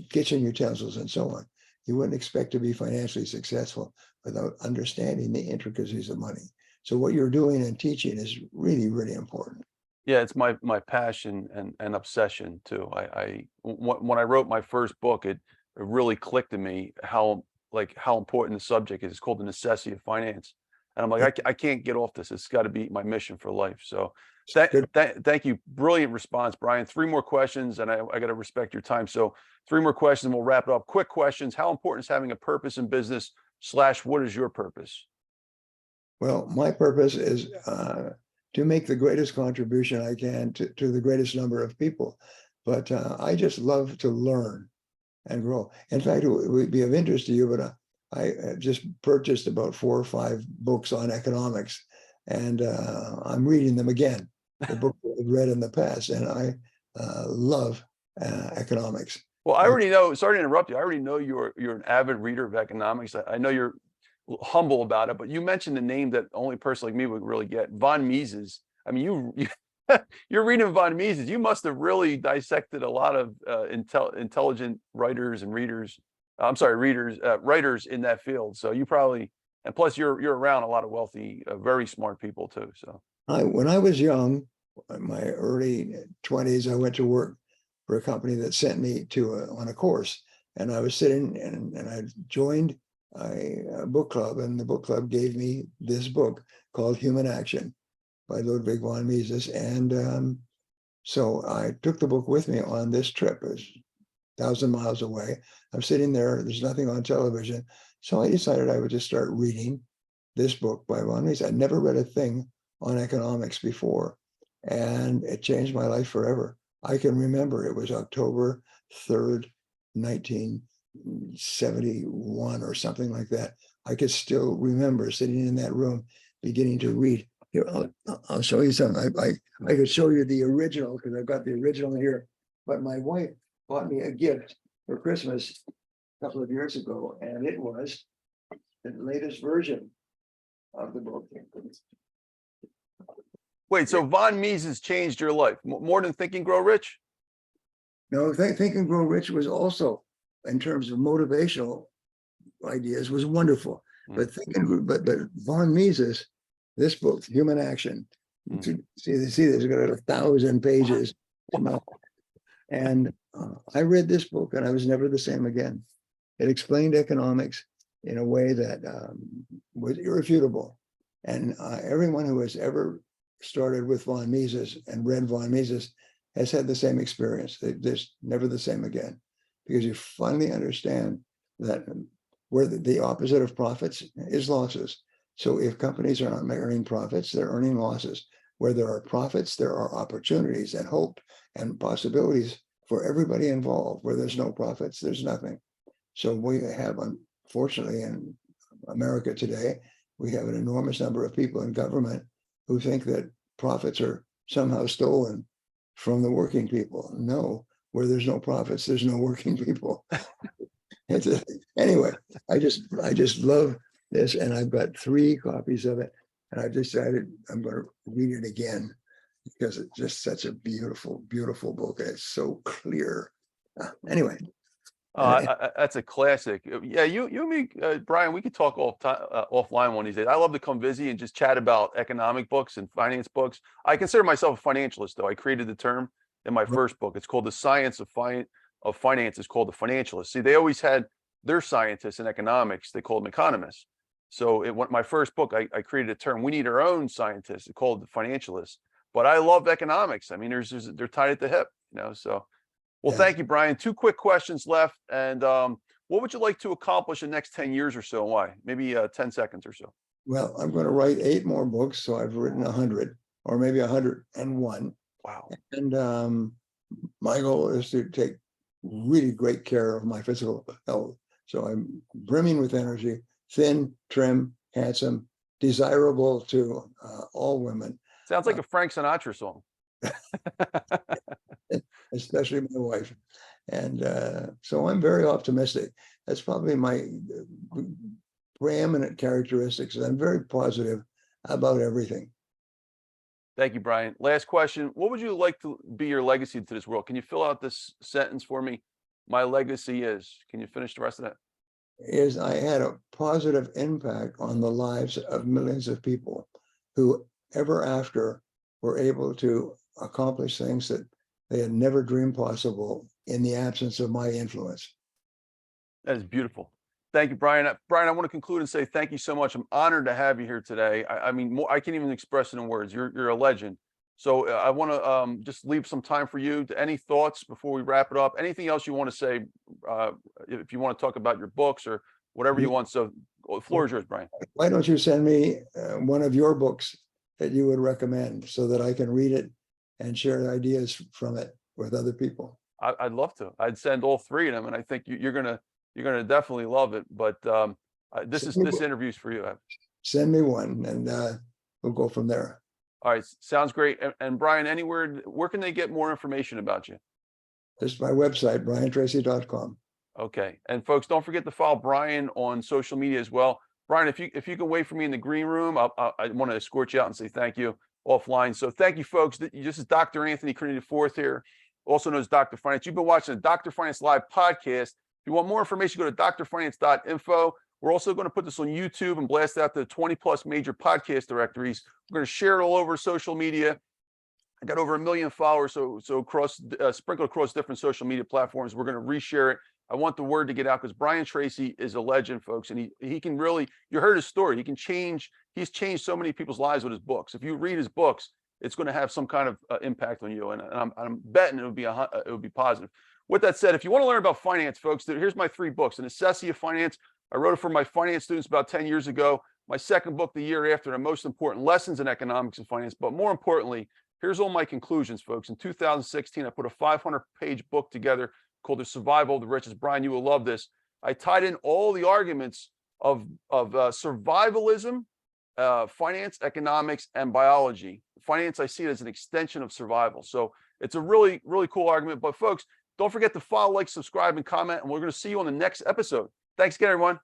kitchen utensils and so on. You wouldn't expect to be financially successful without understanding the intricacies of money. So what you're doing and teaching is really, really important. Yeah, it's my passion and obsession too. When I wrote my first book, it really clicked to me how important the subject is. It's called The Necessity of Finance, and I'm like, I can't get off this. It's got to be my mission for life. So thank you, brilliant response, Brian. 3 more questions, and I got to respect your time. So 3 more questions, and we'll wrap it up. Quick questions: how important is having a purpose in business? / what is your purpose? Well, my purpose is to make the greatest contribution I can to the greatest number of people. But I just love to learn and grow. In fact, it would be of interest to you, but I just purchased about 4 or 5 books on economics, and I'm reading them again, the book I've read in the past, and I love economics. Well, I already know, sorry to interrupt you. I already know you're an avid reader of economics. I know you're humble about it, but you mentioned the name that only a person like me would really get, von Mises. I mean, you're reading von Mises. You must have really dissected a lot of intelligent writers and readers. I'm sorry, writers in that field. So you probably, and plus you're around a lot of wealthy, very smart people too. So when I was young, in my early 20s, I went to work for a company that sent me on a course, and I was sitting and I joined a book club, and the book club gave me this book called Human Action by Ludwig von Mises. And so I took the book with me on this trip. It was 1,000 miles away. I'm sitting there, there's nothing on television. So I decided I would just start reading this book by von Mises. I'd never read a thing on economics before, and it changed my life forever. I can remember it was October 3rd, 1971 or something like that. I could still remember sitting in that room beginning to read. Here, I'll show you something. I could show you the original because I've got the original here, but my wife bought me a gift for Christmas a couple of years ago, and it was the latest version of the book. wait, so von Mises changed your life more than Think and Grow Rich? No, Think and Grow Rich was also, in terms of motivational ideas, was wonderful. But but von Mises, this book, Human Action, see, there's got 1,000 pages. And I read this book, and I was never the same again. It explained economics in a way that was irrefutable. And everyone who has ever started with von Mises and read von Mises has had the same experience. They're just never the same again, because you finally understand that where the opposite of profits is losses. So if companies are not earning profits, they're earning losses. Where there are profits, there are opportunities and hope and possibilities for everybody involved. Where there's no profits, there's nothing. So we have, unfortunately, in America today, we have an enormous number of people in government who think that profits are somehow stolen from the working people. No, where there's no profits, there's no working people. Anyway, I just love this, and I've got 3 copies of it, and I decided I'm going to read it again because it's just such a beautiful, beautiful book. It's so clear. Anyway, That's a classic. Yeah, you and me, Brian, we could talk offline one of these days. I love to come visit and just chat about economic books and finance books. I consider myself a financialist, though. I created the term in my first book. It's called The Science of Finance. It's called The Financialist. See, they always had their scientists in economics. They called them economists. So my first book, I created a term. We need our own scientists. It's called The Financialist. But I love economics. I mean, they're tied at the hip, so. Well, thank you, Brian. 2 quick questions left. And what would you like to accomplish in the next 10 years or so? And why? Maybe 10 seconds or so. Well, I'm going to write 8 more books. So I've written 100 or maybe 101. Wow. And my goal is to take really great care of my physical health. So I'm brimming with energy, thin, trim, handsome, desirable to all women. Sounds like a Frank Sinatra song. Especially my wife. And so I'm very optimistic. That's probably my preeminent characteristics. I'm very positive about everything. Thank you, Brian. Last question. What would you like to be your legacy to this world? Can you fill out this sentence for me? My legacy is. Can you finish the rest of that? Is I had a positive impact on the lives of millions of people who ever after were able to accomplish things that they had never dreamed possible in the absence of my influence. That is beautiful. Thank you, Brian. Brian, I want to conclude and say thank you so much. I'm honored to have you here today. I mean, I can't even express it in words. You're a legend. So I want to just leave some time for you. Any thoughts before we wrap it up? Anything else you want to say? If you want to talk about your books or whatever you want. So the floor is yours, Brian. Why don't you send me one of your books that you would recommend so that I can read it and share ideas from it with other people? I'd love to. I'd send all 3 of them, and I think you're gonna definitely love it. But this interview's for you. Send me one, and we'll go from there. All right, sounds great. And Brian, where can they get more information about you? This is my website, briantracy.com. Okay, and folks, don't forget to follow Brian on social media as well. Brian, if you can wait for me in the green room, I want to escort you out and say thank you offline. So thank you, folks. This is Dr. Anthony Criniti IV here, also known as Dr. Finance. You've been watching the Dr. Finance Live podcast. If you want more information, go to drfinance.info. We're also going to put this on YouTube and blast out to 20+ major podcast directories. We're going to share it all over social media. I got over 1 million followers, so sprinkled across different social media platforms. We're going to reshare it. I want the word to get out because Brian Tracy is a legend, folks, and he can really. You heard his story. He's changed so many people's lives with his books. If you read his books, it's going to have some kind of impact on you, and I'm betting it would be positive. With that said, if you want to learn about finance, folks, here's my 3 books: The Necessity of Finance. I wrote it for my finance students about 10 years ago. My second book, the year after, The Most Important Lessons in Economics and Finance. But more importantly, here's all my conclusions, folks. In 2016, I put a 500-page book together called The Survival of the Richest. Brian, you will love this. I tied in all the arguments of survivalism, finance, economics, and biology. Finance, I see it as an extension of survival. So it's a really, really cool argument. But folks, don't forget to follow, like, subscribe, and comment. And we're going to see you on the next episode. Thanks again, everyone.